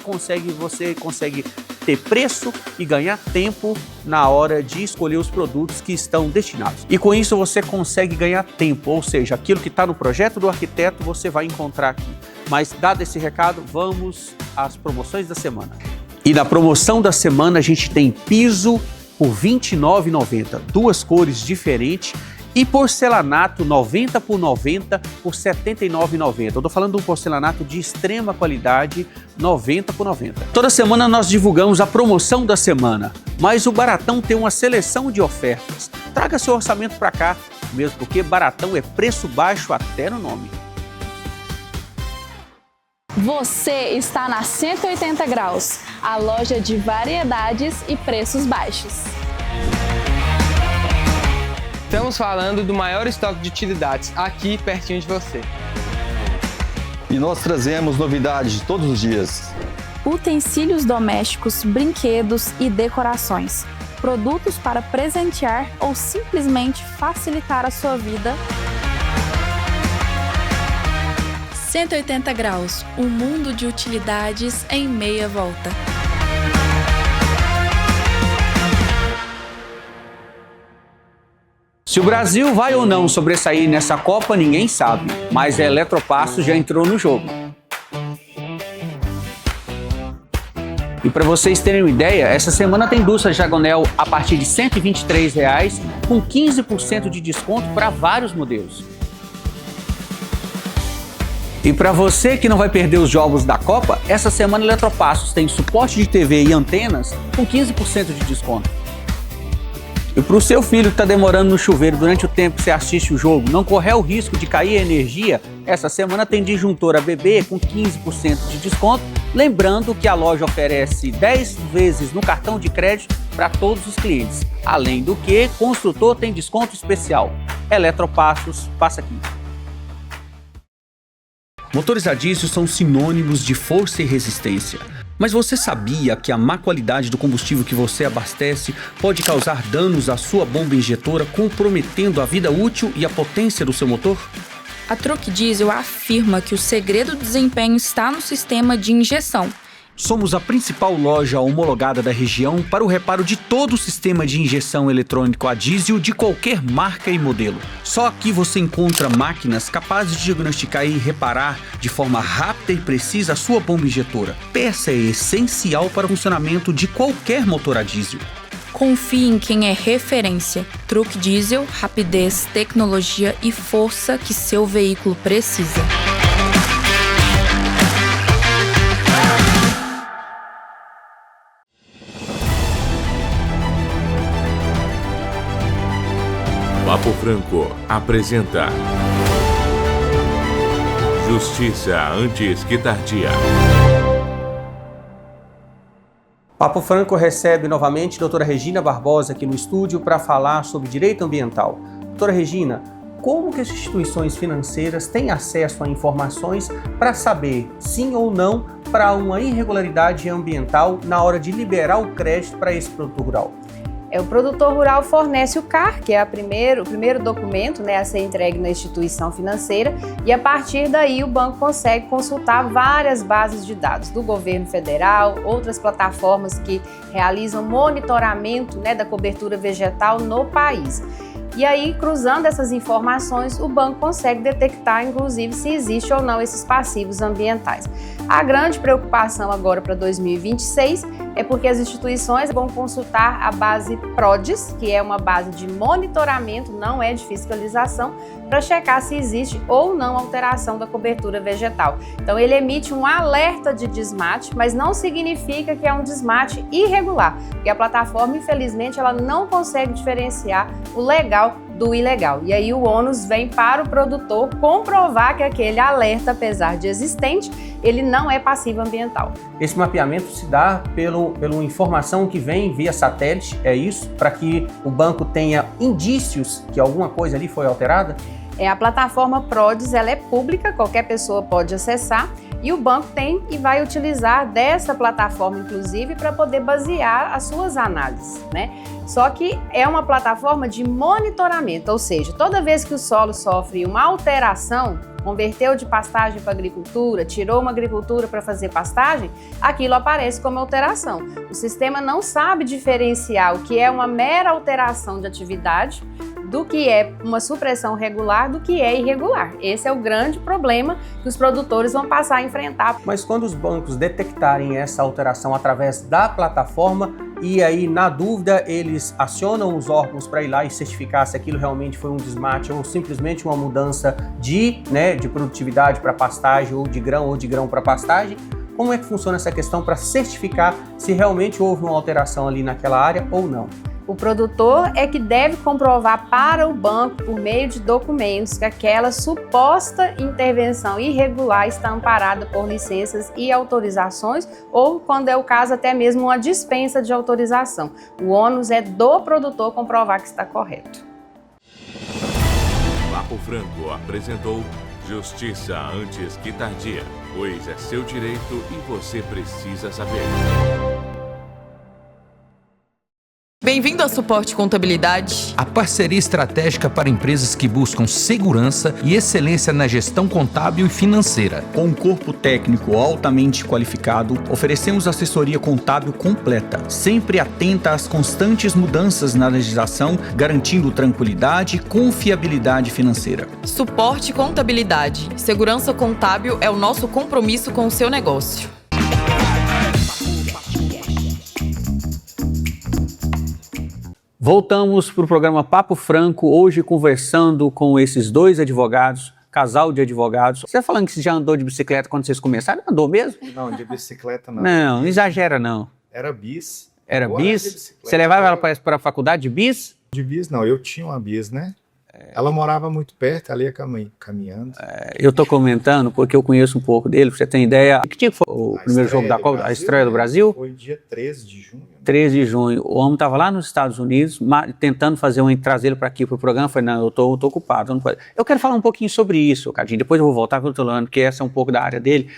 Speaker 10: você consegue ter preço e ganhar tempo na hora de escolher os produtos que estão destinados. E com isso você consegue ganhar tempo, ou seja, aquilo que está no projeto do arquiteto você vai encontrar aqui. Mas dado esse recado, vamos às promoções da semana. E na promoção da semana a gente tem piso por R$ 29,90, duas cores diferentes, e porcelanato 90 por 90 por R$ 79,90. Eu estou falando de um porcelanato de extrema qualidade, 90 por 90. Toda semana nós divulgamos a promoção da semana, mas o Baratão tem uma seleção de ofertas. Traga seu orçamento para cá, mesmo porque Baratão é preço baixo até no nome.
Speaker 14: Você está na 180 Graus, a loja de variedades e preços baixos.
Speaker 12: Estamos falando do maior estoque de utilidades aqui pertinho de você.
Speaker 16: E nós trazemos novidades todos os dias.
Speaker 14: Utensílios domésticos, brinquedos e decorações. Produtos para presentear ou simplesmente facilitar a sua vida.
Speaker 5: 180 Graus, um mundo de utilidades em meia volta.
Speaker 10: Se o Brasil vai ou não sobressair nessa Copa, ninguém sabe, mas a Eletropassos já entrou no jogo. E para vocês terem uma ideia, essa semana tem Dulce Jagonel a partir de R$ 123,00, com 15% de desconto para vários modelos. E para você que não vai perder os jogos da Copa, essa semana a Eletropassos tem suporte de TV e antenas com 15% de desconto. E para o seu filho que está demorando no chuveiro durante o tempo que você assiste o jogo, não correr o risco de cair a energia, essa semana tem disjuntor ABB com 15% de desconto. Lembrando que a loja oferece 10 vezes no cartão de crédito para todos os clientes. Além do que, construtor tem desconto especial. Eletropassos, passa aqui.
Speaker 1: Motores a diesel são sinônimos de força e resistência. Mas você sabia que a má qualidade do combustível que você abastece pode causar danos à sua bomba injetora, comprometendo a vida útil e a potência do seu motor?
Speaker 5: A Truck Diesel afirma que o segredo do desempenho está no sistema de injeção.
Speaker 1: Somos a principal loja homologada da região para o reparo de todo o sistema de injeção eletrônico a diesel de qualquer marca e modelo. Só aqui você encontra máquinas capazes de diagnosticar e reparar de forma rápida e precisa a sua bomba injetora. Peça é essencial para o funcionamento de qualquer motor a diesel.
Speaker 5: Confie em quem é referência. Truck Diesel, rapidez, tecnologia e força que seu veículo precisa.
Speaker 4: Papo Franco apresenta Justiça antes que tardia.
Speaker 10: Papo Franco recebe novamente a doutora Regina Barbosa aqui no estúdio para falar sobre direito ambiental. Doutora Regina, como que as instituições financeiras têm acesso a informações para saber sim ou não para uma irregularidade ambiental na hora de liberar o crédito para esse produto rural?
Speaker 17: O produtor rural fornece o CAR, que é o primeiro documento, né, a ser entregue na instituição financeira, e a partir daí o banco consegue consultar várias bases de dados do governo federal, outras plataformas que realizam monitoramento, né, da cobertura vegetal no país. E aí, cruzando essas informações, o banco consegue detectar, inclusive, se existe ou não esses passivos ambientais. A grande preocupação agora para 2026 é porque as instituições vão consultar a base PRODES, que é uma base de monitoramento, não é de fiscalização, para checar se existe ou não alteração da cobertura vegetal. Então, ele emite um alerta de desmate, mas não significa que é um desmate irregular, porque a plataforma, infelizmente, ela não consegue diferenciar o legal do ilegal. E aí o ônus vem para o produtor comprovar que aquele alerta, apesar de existente, ele não é passivo ambiental.
Speaker 10: Esse mapeamento se dá pela informação que vem via satélite, é isso? Para que o banco tenha indícios que alguma coisa ali foi alterada?
Speaker 17: A plataforma PRODES, ela é pública, qualquer pessoa pode acessar, e o banco tem e vai utilizar dessa plataforma, inclusive, para poder basear as suas análises, né? Só que é uma plataforma de monitoramento, ou seja, toda vez que o solo sofre uma alteração, converteu de pastagem para agricultura, tirou uma agricultura para fazer pastagem, aquilo aparece como alteração. O sistema não sabe diferenciar o que é uma mera alteração de atividade do que é uma supressão regular do que é irregular. Esse é o grande problema que os produtores vão passar a enfrentar.
Speaker 10: Mas quando os bancos detectarem essa alteração através da plataforma e aí, na dúvida, eles acionam os órgãos para ir lá e certificar se aquilo realmente foi um desmate ou simplesmente uma mudança de produtividade para pastagem ou de grão para pastagem, como é que funciona essa questão para certificar se realmente houve uma alteração ali naquela área ou não?
Speaker 17: O produtor é que deve comprovar para o banco, por meio de documentos, que aquela suposta intervenção irregular está amparada por licenças e autorizações, ou, quando é o caso, até mesmo uma dispensa de autorização. O ônus é do produtor comprovar que está correto.
Speaker 4: Papo Franco apresentou Justiça antes que tardia, pois é seu direito e você precisa saber.
Speaker 18: Bem-vindo ao Suporte Contabilidade.
Speaker 2: A parceria estratégica para empresas que buscam segurança e excelência na gestão contábil e financeira.
Speaker 1: Com um corpo técnico altamente qualificado, oferecemos assessoria contábil completa, sempre atenta às constantes mudanças na legislação, garantindo tranquilidade e confiabilidade financeira.
Speaker 18: Suporte Contabilidade. Segurança contábil é o nosso compromisso com o seu negócio.
Speaker 10: Voltamos para o programa Papo Franco, hoje conversando com esses dois advogados, casal de advogados. Você está falando que você já andou de bicicleta quando vocês começaram? Andou mesmo?
Speaker 8: Não, de bicicleta não.
Speaker 10: Não exagera não.
Speaker 8: Era bis.
Speaker 10: Era
Speaker 8: Agora
Speaker 10: bis? Você levava ela para a faculdade de bis?
Speaker 8: De bis não, eu tinha uma bis, né? Ela morava muito perto, ali ia caminhando.
Speaker 10: Eu estou comentando porque eu conheço um pouco dele, pra você ter ideia. Que dia foi o primeiro jogo da Copa, a estreia do Brasil?
Speaker 8: Foi dia 13 de junho.
Speaker 10: 13 de junho. O homem estava lá nos Estados Unidos, tentando trazer ele para aqui para o programa. Eu falei, não, eu tô ocupado. Não pode. Eu quero falar um pouquinho sobre isso, Cadinho. Depois eu vou voltar para o Tolano, porque essa é um pouco da área dele.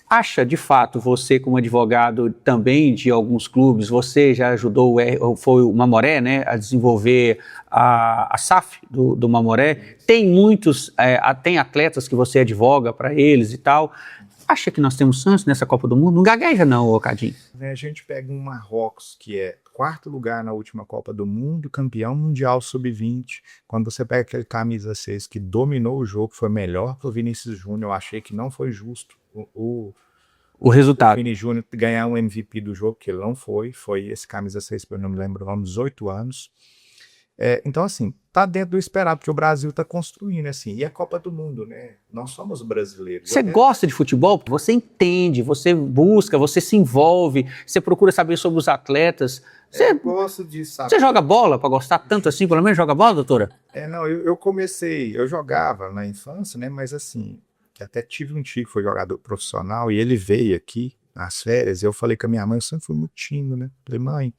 Speaker 10: Acha, de fato, você como advogado também de alguns clubes, você já ajudou, foi o Mamoré, né, a desenvolver a SAF do Mamoré, tem muitos, tem atletas que você advoga para eles e tal. Acha que nós temos chance nessa Copa do Mundo? Não gagueja não, Cadinho.
Speaker 8: A gente pega um Marrocos, que é 4º lugar na última Copa do Mundo, campeão mundial sub-20. Quando você pega aquele camisa 6 que dominou o jogo, foi melhor que o Vinícius Júnior, eu achei que não foi justo
Speaker 10: o resultado.
Speaker 8: O Vini Júnior ganhar um MVP do jogo, que ele não foi esse camisa 6, eu não me lembro, 18 anos. Então, assim, tá dentro do esperado, porque o Brasil tá construindo, assim, e a Copa do Mundo, né? Nós somos brasileiros.
Speaker 10: Você gosta de futebol? Você entende, você busca, você se envolve, você procura saber sobre os atletas.
Speaker 8: Eu gosto de saber.
Speaker 10: Você joga bola para gostar tanto assim? Pelo menos joga bola, doutora?
Speaker 8: Não, eu jogava na infância, né? Mas assim, até tive um tio que foi jogador profissional e ele veio aqui nas férias. Eu falei com a minha mãe, eu sempre fui muito tímido, né? Falei, mãe,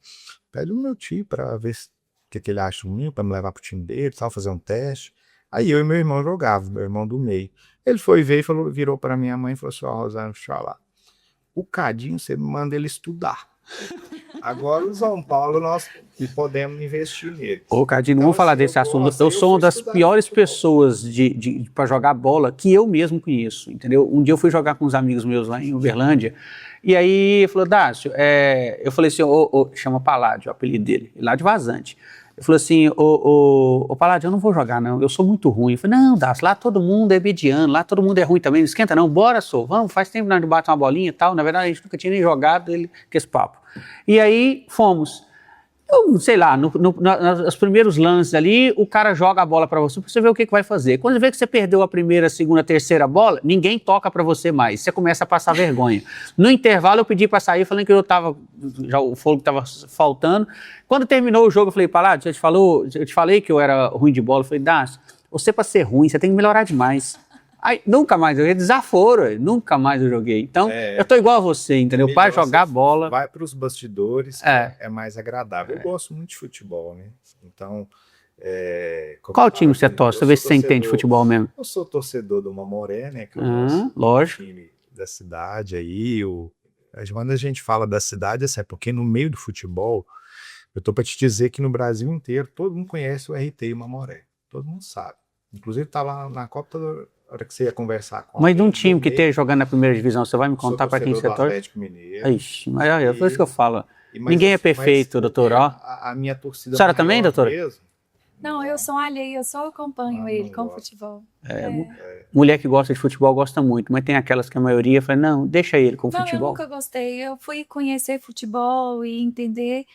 Speaker 8: pede o meu tio para ver o que ele acha de mim, para me levar pro time dele, tal, fazer um teste. Aí eu e meu irmão jogavam, meu irmão do meio. Ele foi ver e virou para minha mãe e falou assim, Rosana, deixa eu falar. O Cadinho, você manda ele estudar. Agora o São Paulo nós podemos investir nele.
Speaker 10: Ô, Cardinho, não vamos falar desse assunto. Eu sou uma das piores pessoas para jogar bola que eu mesmo conheço, entendeu? Um dia eu fui jogar com uns amigos meus lá em Uberlândia, e aí ele falou, Dácio, eu falei assim, chama Paládio, o apelido dele, lá de Vazante. Ele falou assim, ô Paládio, eu não vou jogar não, eu sou muito ruim. Eu falei, não, Dácio, lá todo mundo é mediano, lá todo mundo é ruim também, não esquenta não, bora, vamos, faz tempo que nós bate uma bolinha e tal. Na verdade, a gente nunca tinha nem jogado com esse papo. E aí, fomos. Eu, sei lá, nos primeiros lances ali, o cara joga a bola pra você ver o que vai fazer. Quando você vê que você perdeu a primeira, segunda, terceira bola, ninguém toca pra você mais, você começa a passar vergonha. No intervalo eu pedi pra sair, falando que o fôlego tava faltando. Quando terminou o jogo, eu eu te falei que eu era ruim de bola. Eu falei, Dácio, você pra ser ruim, você tem que melhorar demais. Aí, nunca mais, eu desaforo, nunca mais eu joguei. Então, eu tô igual a você, entendeu? Para jogar bola.
Speaker 8: Vai para os bastidores, é mais agradável. Eu gosto muito de futebol, né? Então.
Speaker 10: Qual time você torce? Pra ver se você entende de futebol mesmo.
Speaker 8: Eu sou torcedor do Mamoré, né? Que eu gosto
Speaker 10: lógico.
Speaker 8: Do time da cidade aí. Quando a gente fala da cidade, é porque no meio do futebol, eu tô para te dizer que no Brasil inteiro, todo mundo conhece o RT e Mamoré. Todo mundo sabe. Inclusive, tá lá na Copa a hora que você ia conversar com
Speaker 10: Mas de um time que esteja jogando na primeira divisão, você vai me contar para quem você torce?
Speaker 8: Atlético Mineiro.
Speaker 10: Ixi, mas é por isso que eu falo. Ninguém é perfeito, doutor.
Speaker 8: A minha torcida.
Speaker 10: A senhora também, doutora?
Speaker 9: Não, eu sou alheia, eu só acompanho ele com futebol.
Speaker 10: Mulher que gosta de futebol gosta muito, mas tem aquelas que a maioria fala, não, deixa ele com futebol.
Speaker 9: Eu nunca gostei. Eu fui conhecer futebol e entender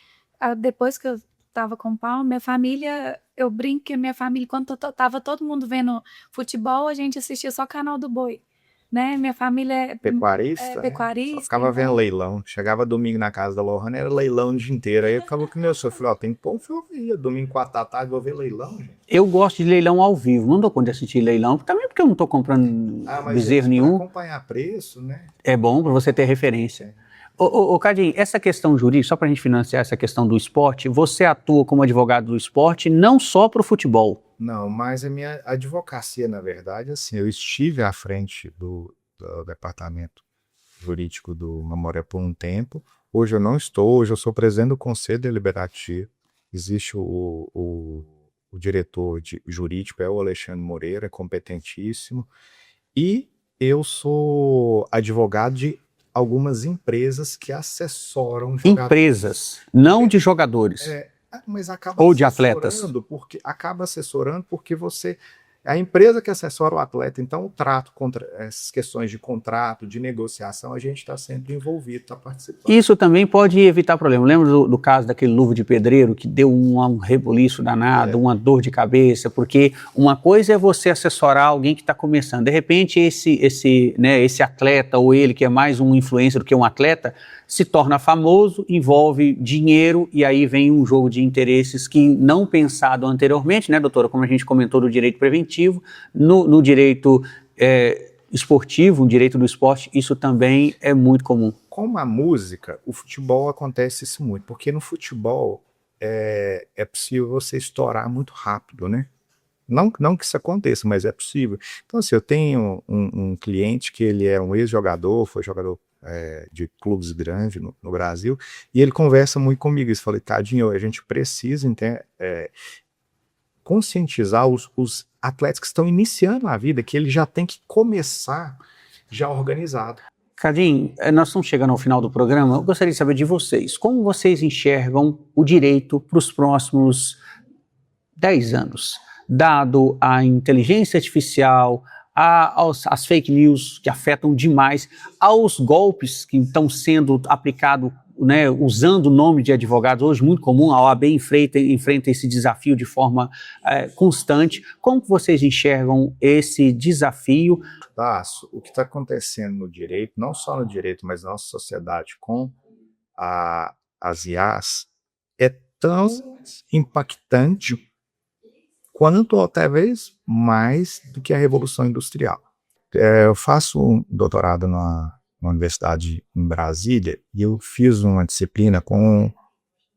Speaker 9: depois que eu estava com o Paulo, minha família, eu brinco que minha família, quando tava todo mundo vendo futebol, a gente assistia só Canal do Boi, né? Minha família é
Speaker 8: pecuarista.
Speaker 9: Pecuarista.
Speaker 8: Só ficava vendo leilão. Chegava domingo na casa da Lohana, era leilão o dia inteiro. Aí acabou que meu sogro falou, tem que pôr um filme, domingo 4 da tarde, vou ver leilão, gente.
Speaker 10: Eu gosto de leilão ao vivo, não dou conta de assistir leilão, também porque eu não tô comprando bezerro nenhum.
Speaker 8: Pra acompanhar preço, né?
Speaker 10: É bom para você ter referência. Ô Cardinho, essa questão jurídica, só para a gente financiar essa questão do esporte, você atua como advogado do esporte não só para o futebol?
Speaker 8: Não, mas a minha advocacia, na verdade, assim, eu estive à frente do departamento jurídico do Mamoré por um tempo. Hoje eu não estou, hoje eu sou presidente do Conselho Deliberativo. Existe o diretor jurídico, é o Alexandre Moreira, é competentíssimo. E eu sou advogado de algumas empresas que assessoram jogadores.
Speaker 10: Empresas, não de jogadores.
Speaker 8: Mas acaba
Speaker 10: ou de atletas.
Speaker 8: Acaba assessorando porque é a empresa que assessora o atleta, então o trato contra essas questões de contrato, de negociação, a gente está sempre envolvido, está participando.
Speaker 10: Isso também pode evitar problema. Lembra do caso daquele luva de pedreiro que deu um reboliço danado, uma dor de cabeça, porque uma coisa é você assessorar alguém que está começando. De repente esse atleta ou ele que é mais um influencer do que um atleta, se torna famoso, envolve dinheiro e aí vem um jogo de interesses que não pensado anteriormente, né, doutora, como a gente comentou do direito preventivo, no direito esportivo, no direito do esporte, isso também é muito comum.
Speaker 8: Como a música, o futebol acontece isso muito, porque no futebol é possível você estourar muito rápido, né? Não que isso aconteça, mas é possível. Então, assim, eu tenho um cliente que ele é um ex-jogador, foi jogador de clubes grandes no Brasil, e ele conversa muito comigo. Eu falei, Tadinho, a gente precisa conscientizar os atletas que estão iniciando a vida, que ele já tem que começar já organizado.
Speaker 10: Cadinho, nós estamos chegando ao final do programa. Eu gostaria de saber de vocês, como vocês enxergam o direito para os próximos 10 anos, dado a inteligência artificial, às fake news que afetam demais, aos golpes que estão sendo aplicados, né, usando o nome de advogados, hoje muito comum, a OAB enfrenta esse desafio de forma constante. Como vocês enxergam esse desafio?
Speaker 8: O que está acontecendo no direito, não só no direito, mas na nossa sociedade com as IAs, é tão impactante quanto ou até talvez mais do que a Revolução Industrial. Eu faço um doutorado na universidade em Brasília e eu fiz uma disciplina com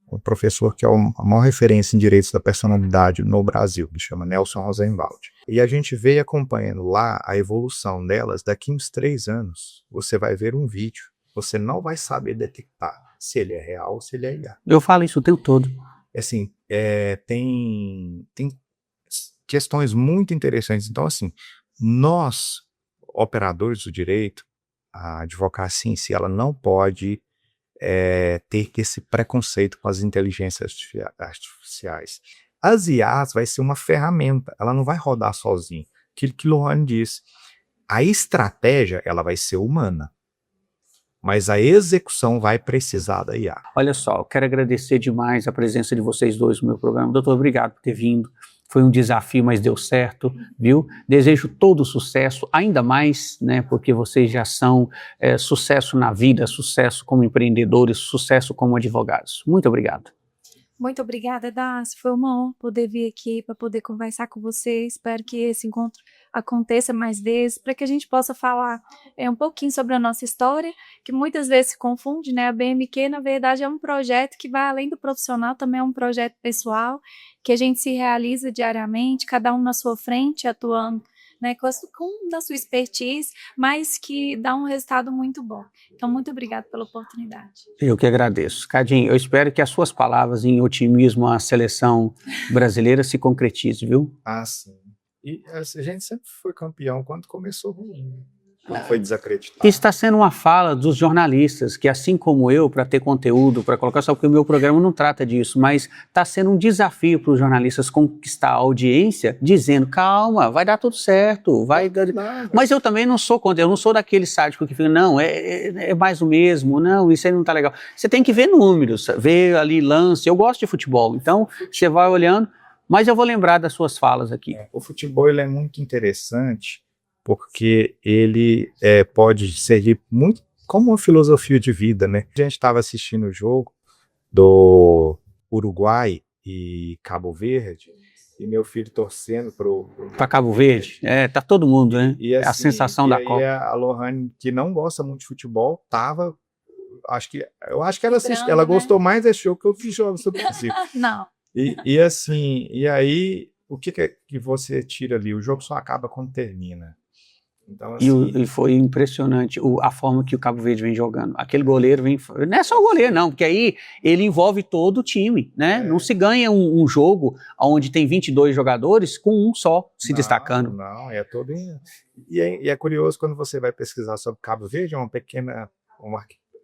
Speaker 8: um professor que é a maior referência em direitos da personalidade no Brasil, que chama Nelson Rosenwald. E a gente veio acompanhando lá a evolução delas. Daqui uns 3 anos, você vai ver um vídeo, você não vai saber detectar se ele é real ou se ele é IA.
Speaker 10: Eu falo isso o tempo todo.
Speaker 8: Assim, tem questões muito interessantes. Então, assim, nós, operadores do direito, a advocacia em si, ela não pode ter esse preconceito com as inteligências artificiais. As IAs vai ser uma ferramenta, ela não vai rodar sozinha. Aquilo que o Lohane disse. A estratégia, ela vai ser humana, mas a execução vai precisar da IA.
Speaker 10: Olha só, eu quero agradecer demais a presença de vocês dois no meu programa. Doutor, obrigado por ter vindo. Foi um desafio, mas deu certo, viu? Desejo todo sucesso, ainda mais, né, porque vocês já são sucesso na vida, sucesso como empreendedores, sucesso como advogados. Muito obrigado.
Speaker 9: Muito obrigada, Darcy. Foi uma honra poder vir aqui para poder conversar com você. Espero que esse encontro aconteça mais vezes, para que a gente possa falar um pouquinho sobre a nossa história, que muitas vezes se confunde, né? A BMQ, na verdade, é um projeto que vai além do profissional, também é um projeto pessoal, que a gente se realiza diariamente, cada um na sua frente, atuando, né, com a sua expertise, mas que dá um resultado muito bom. Então, muito obrigada pela oportunidade.
Speaker 10: Eu que agradeço. Cadinho, eu espero que as suas palavras em otimismo à seleção brasileira se concretizem, viu?
Speaker 8: Ah, sim. E a gente sempre foi campeão quando começou ruim, quando foi desacreditado.
Speaker 10: Isso está sendo uma fala dos jornalistas, que assim como eu, para ter conteúdo, para colocar, só porque o meu programa não trata disso, mas está sendo um desafio para os jornalistas conquistar a audiência, dizendo, calma, vai dar tudo certo, vai... Mas eu também não sou contra, eu não sou daquele sádico que fica, não, é mais o mesmo, não, isso aí não está legal. Você tem que ver números, ver ali lance, eu gosto de futebol, então você vai olhando, mas eu vou lembrar das suas falas aqui.
Speaker 8: O futebol ele é muito interessante, porque ele pode servir muito como uma filosofia de vida, né? A gente estava assistindo o jogo do Uruguai e Cabo Verde, e meu filho torcendo
Speaker 10: para Cabo Verde. Tá todo mundo, né?
Speaker 8: E assim,
Speaker 10: a sensação da Copa.
Speaker 8: E a Lohane, que não gosta muito de futebol, eu acho que ela gostou mais desse jogo que eu fiz jogos do Brasil.
Speaker 9: Não.
Speaker 8: E aí, o que você tira ali? O jogo só acaba quando termina. Então, assim,
Speaker 10: e foi impressionante a forma que o Cabo Verde vem jogando. Aquele goleiro vem... Não é só o goleiro, não, porque aí ele envolve todo o time, né? Não se ganha um jogo onde tem 22 jogadores com um só se destacando.
Speaker 8: Não, é todo... E é curioso quando você vai pesquisar sobre Cabo Verde, é uma pequena...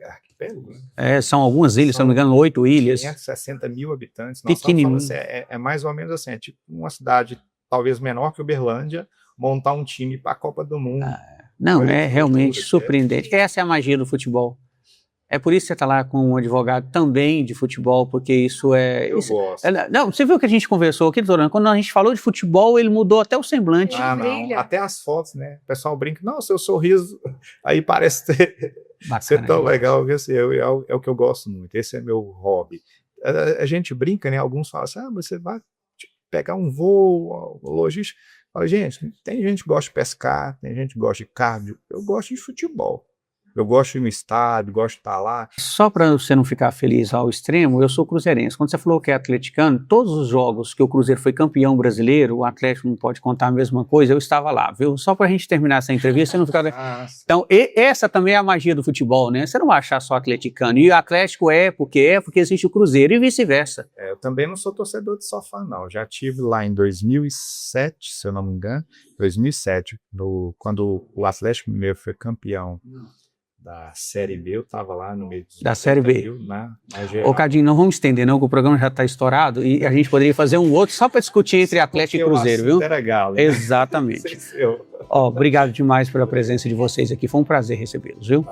Speaker 8: arquipélago, né?
Speaker 10: São algumas ilhas, se não me engano, 8 ilhas.
Speaker 8: 560 mil habitantes.
Speaker 10: Pequenininho.
Speaker 8: Assim, é mais ou menos assim, é tipo uma cidade talvez menor que Uberlândia, montar um time para a Copa do Mundo.
Speaker 10: Não, é realmente surpreendente. Essa é a magia do futebol. É por isso que você está lá com um advogado também de futebol, porque isso é...
Speaker 8: Eu gosto.
Speaker 10: Não, você viu que a gente conversou aqui, doutor? Quando a gente falou de futebol, ele mudou até o semblante.
Speaker 8: Não. Até as fotos, né? O pessoal brinca, não, seu sorriso aí parece ser tão legal. Assim, é o que eu gosto muito, esse é meu hobby. A gente brinca, né? Alguns falam assim, você vai pegar um voo, logística. Fala, gente, tem gente que gosta de pescar, tem gente que gosta de cardio, eu gosto de futebol. Eu gosto de ir no estádio, gosto de estar lá.
Speaker 10: Só para você não ficar feliz ao extremo, eu sou cruzeirense. Quando você falou que é atleticano, todos os jogos que o Cruzeiro foi campeão brasileiro, o Atlético não pode contar a mesma coisa, eu estava lá, viu? Só para a gente terminar essa entrevista, você não ficar... Então, essa também é a magia do futebol, né? Você não vai achar só atleticano. E o Atlético porque existe o Cruzeiro e vice-versa.
Speaker 8: Eu também não sou torcedor de sofá, não. Eu já estive lá em 2007, se eu não me engano, 2007, quando o Atlético Mineiro foi campeão da Série B, eu estava lá no meio
Speaker 10: da Série B. Ô, Cadinho, não vamos estender não, que o programa já está estourado e a gente poderia fazer um outro só para discutir entre Atlético e Cruzeiro, viu?
Speaker 8: Era galo, né?
Speaker 10: Exatamente. Obrigado demais pela presença de vocês aqui, foi um prazer recebê-los, viu?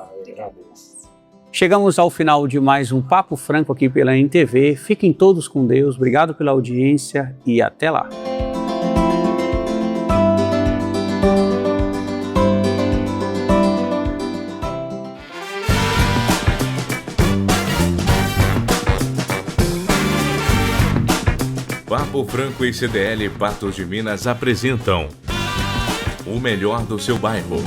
Speaker 10: Chegamos ao final de mais um Papo Franco aqui pela NTV. Fiquem todos com Deus, obrigado pela audiência e até lá.
Speaker 4: Papo Franco e CDL Patos de Minas apresentam o melhor do seu bairro.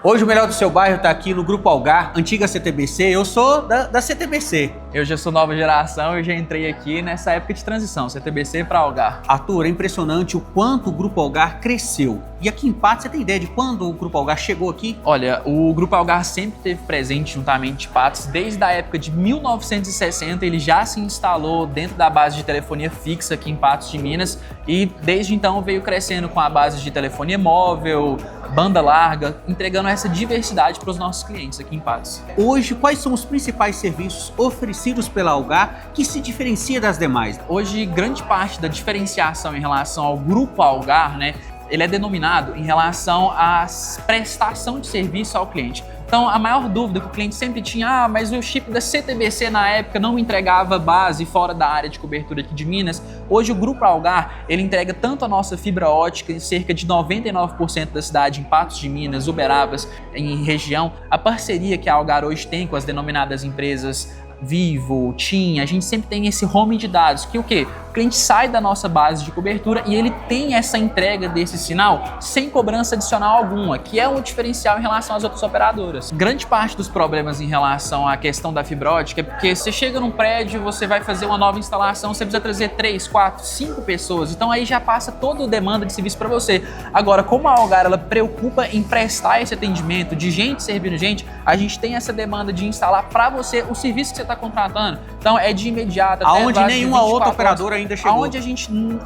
Speaker 10: Hoje o melhor do seu bairro está aqui no Grupo Algar, antiga CTBC. Eu sou da CTBC.
Speaker 12: Eu já sou nova geração, eu já entrei aqui nessa época de transição, CTBC para Algar.
Speaker 10: Arthur, é impressionante o quanto o Grupo Algar cresceu. E aqui em Patos, você tem ideia de quando o Grupo Algar chegou aqui?
Speaker 12: Olha, o Grupo Algar sempre esteve presente juntamente de Patos. Desde a época de 1960, ele já se instalou dentro da base de telefonia fixa aqui em Patos de Minas. E desde então veio crescendo com a base de telefonia móvel, banda larga, entregando essa diversidade para os nossos clientes aqui em Patos.
Speaker 10: Hoje, quais são os principais serviços oferecidos pela Algar que se diferencia das demais?
Speaker 12: Hoje, grande parte da diferenciação em relação ao Grupo Algar, né, ele é denominado em relação à prestação de serviço ao cliente. Então, a maior dúvida que o cliente sempre tinha, mas o chip da CTBC na época não entregava base fora da área de cobertura aqui de Minas. Hoje o Grupo Algar, ele entrega tanto a nossa fibra ótica em cerca de 99% da cidade, em Patos de Minas, Uberabas, em região. A parceria que a Algar hoje tem com as denominadas empresas Vivo, TIM, a gente sempre tem esse home de dados, que o quê? O cliente sai da nossa base de cobertura e ele tem essa entrega desse sinal sem cobrança adicional alguma, que é um diferencial em relação às outras operadoras. Grande parte dos problemas em relação à questão da fibra ótica é porque você chega num prédio, você vai fazer uma nova instalação, você precisa trazer 3, 4, 5 pessoas, então aí já passa toda a demanda de serviço para você. Agora, como a Algar, ela preocupa em prestar esse atendimento de gente servindo gente, a gente tem essa demanda de instalar para você o serviço que você está contratando. Então é de imediato.
Speaker 10: Aonde nenhuma outra operadora ainda chegou.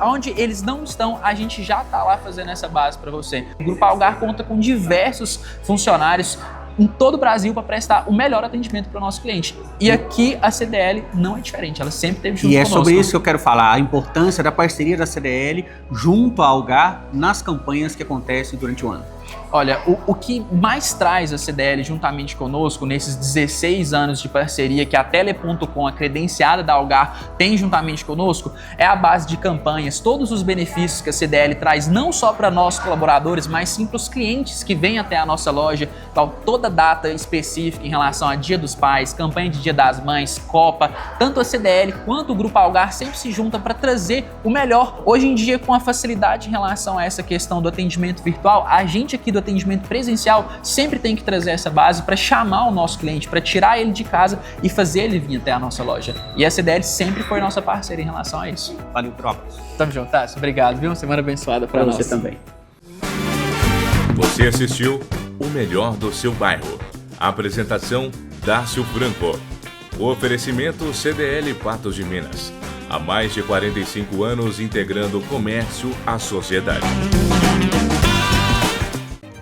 Speaker 12: Aonde eles não estão, a gente já está lá fazendo essa base para você. O Grupo Algar conta com diversos funcionários em todo o Brasil para prestar o melhor atendimento para o nosso cliente. E aqui a CDL não é diferente, ela sempre esteve junto conosco.
Speaker 10: E é sobre isso que eu quero falar, a importância da parceria da CDL junto à Algar nas campanhas que acontecem durante o ano.
Speaker 12: Olha, o que mais traz a CDL juntamente conosco nesses 16 anos de parceria que a Tele.com, a credenciada da Algar, tem juntamente conosco, é a base de campanhas, todos os benefícios que a CDL traz, não só para nossos colaboradores, mas sim para os clientes que vêm até a nossa loja, toda data específica em relação a Dia dos Pais, campanha de Dia das Mães, Copa, tanto a CDL quanto o Grupo Algar sempre se juntam para trazer o melhor. Hoje em dia, com a facilidade em relação a essa questão do atendimento virtual, a gente aqui do atendimento presencial sempre tem que trazer essa base para chamar o nosso cliente, para tirar ele de casa e fazer ele vir até a nossa loja. E a CDL sempre foi nossa parceira em relação a isso.
Speaker 10: Valeu, tropas.
Speaker 12: Tamo junto, Tássio. Obrigado, viu? Semana abençoada para nós.
Speaker 10: Você também.
Speaker 4: Você assistiu O Melhor do Seu Bairro. Apresentação, Dácio Franco. O oferecimento CDL Patos de Minas. Há mais de 45 anos integrando o comércio à sociedade.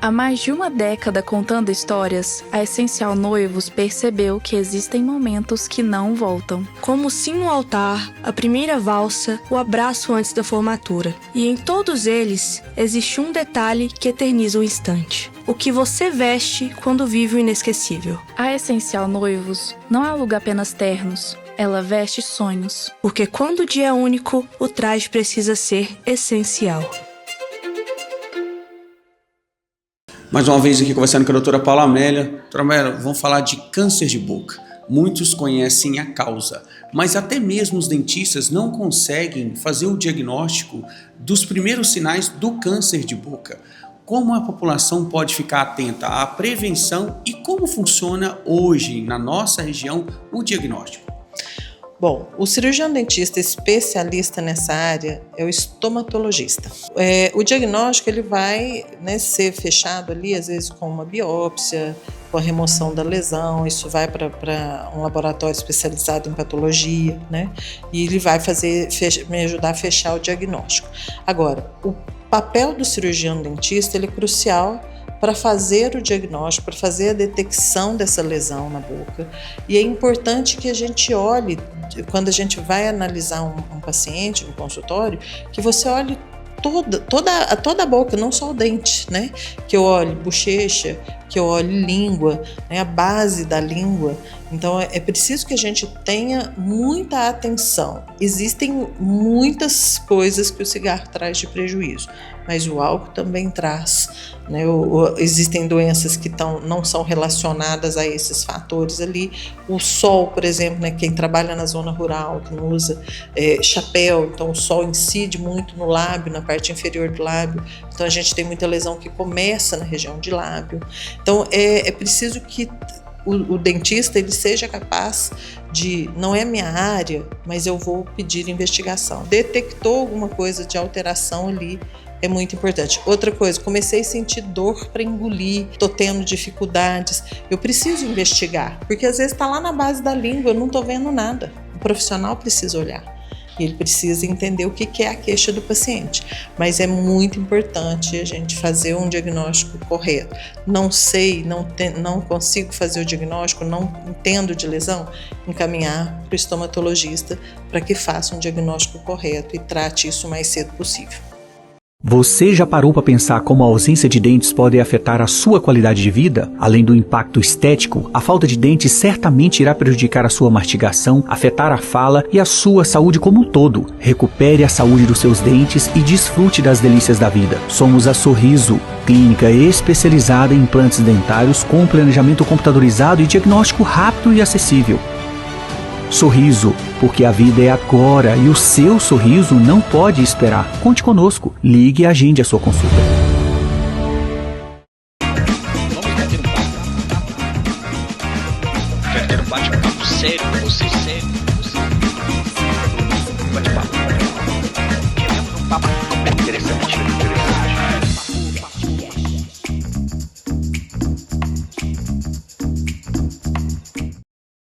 Speaker 5: Há mais de uma década contando histórias, a Essencial Noivos percebeu que existem momentos que não voltam.
Speaker 19: Como o sim no altar, a primeira valsa, o abraço antes da formatura. E em todos eles, existe um detalhe que eterniza o instante. O que você veste quando vive o inesquecível.
Speaker 5: A Essencial Noivos não aluga apenas ternos. Ela veste sonhos.
Speaker 19: Porque quando o dia é único, o traje precisa ser essencial.
Speaker 20: Mais uma vez aqui conversando com a doutora Paula Amélia. Doutora Amélia, vamos falar de câncer de boca. Muitos conhecem a causa, mas até mesmo os dentistas não conseguem fazer o diagnóstico dos primeiros sinais do câncer de boca. Como a população pode ficar atenta à prevenção e como funciona hoje na nossa região o diagnóstico?
Speaker 21: Bom, o cirurgião dentista especialista nessa área é o estomatologista. O diagnóstico ele vai ser fechado ali, às vezes com uma biópsia, com a remoção da lesão, isso vai para um laboratório especializado em patologia, né? E ele vai me ajudar a fechar o diagnóstico. Agora, o papel do cirurgião dentista ele é crucial para fazer o diagnóstico, para fazer a detecção dessa lesão na boca. E é importante que a gente olhe, quando a gente vai analisar um paciente no consultório, que você olhe toda a boca, não só o dente, né? Que eu olhe bochecha, que eu olhe língua, né? A base da língua. Então é preciso que a gente tenha muita atenção. Existem muitas coisas que o cigarro traz de prejuízo, mas o álcool também traz, né? Existem doenças que não são relacionadas a esses fatores ali. O sol, por exemplo, né? Quem trabalha na zona rural, que não usa chapéu, então o sol incide muito no lábio, na parte inferior do lábio. Então a gente tem muita lesão que começa na região de lábio. Então é preciso que o dentista ele seja capaz de, não é minha área, mas eu vou pedir investigação. Detectou alguma coisa de alteração ali, é muito importante. Outra coisa, comecei a sentir dor para engolir, tô tendo dificuldades, eu preciso investigar, porque às vezes está lá na base da língua, eu não tô vendo nada. O profissional precisa olhar. Ele precisa entender o que é a queixa do paciente. Mas é muito importante a gente fazer um diagnóstico correto. Não sei, não consigo fazer o diagnóstico, não entendo de lesão, encaminhar para o estomatologista para que faça um diagnóstico correto e trate isso o mais cedo possível.
Speaker 1: Você já parou para pensar como a ausência de dentes pode afetar a sua qualidade de vida? Além do impacto estético, a falta de dentes certamente irá prejudicar a sua mastigação, afetar a fala e a sua saúde como um todo. Recupere a saúde dos seus dentes e desfrute das delícias da vida. Somos a Sorriso, clínica especializada em implantes dentários com planejamento computadorizado e diagnóstico rápido e acessível. Sorriso, porque a vida é agora e o seu sorriso não pode esperar. Conte conosco, ligue e agende a sua consulta.
Speaker 7: Quer ter um bate-papo sério, você sério, bate-papo.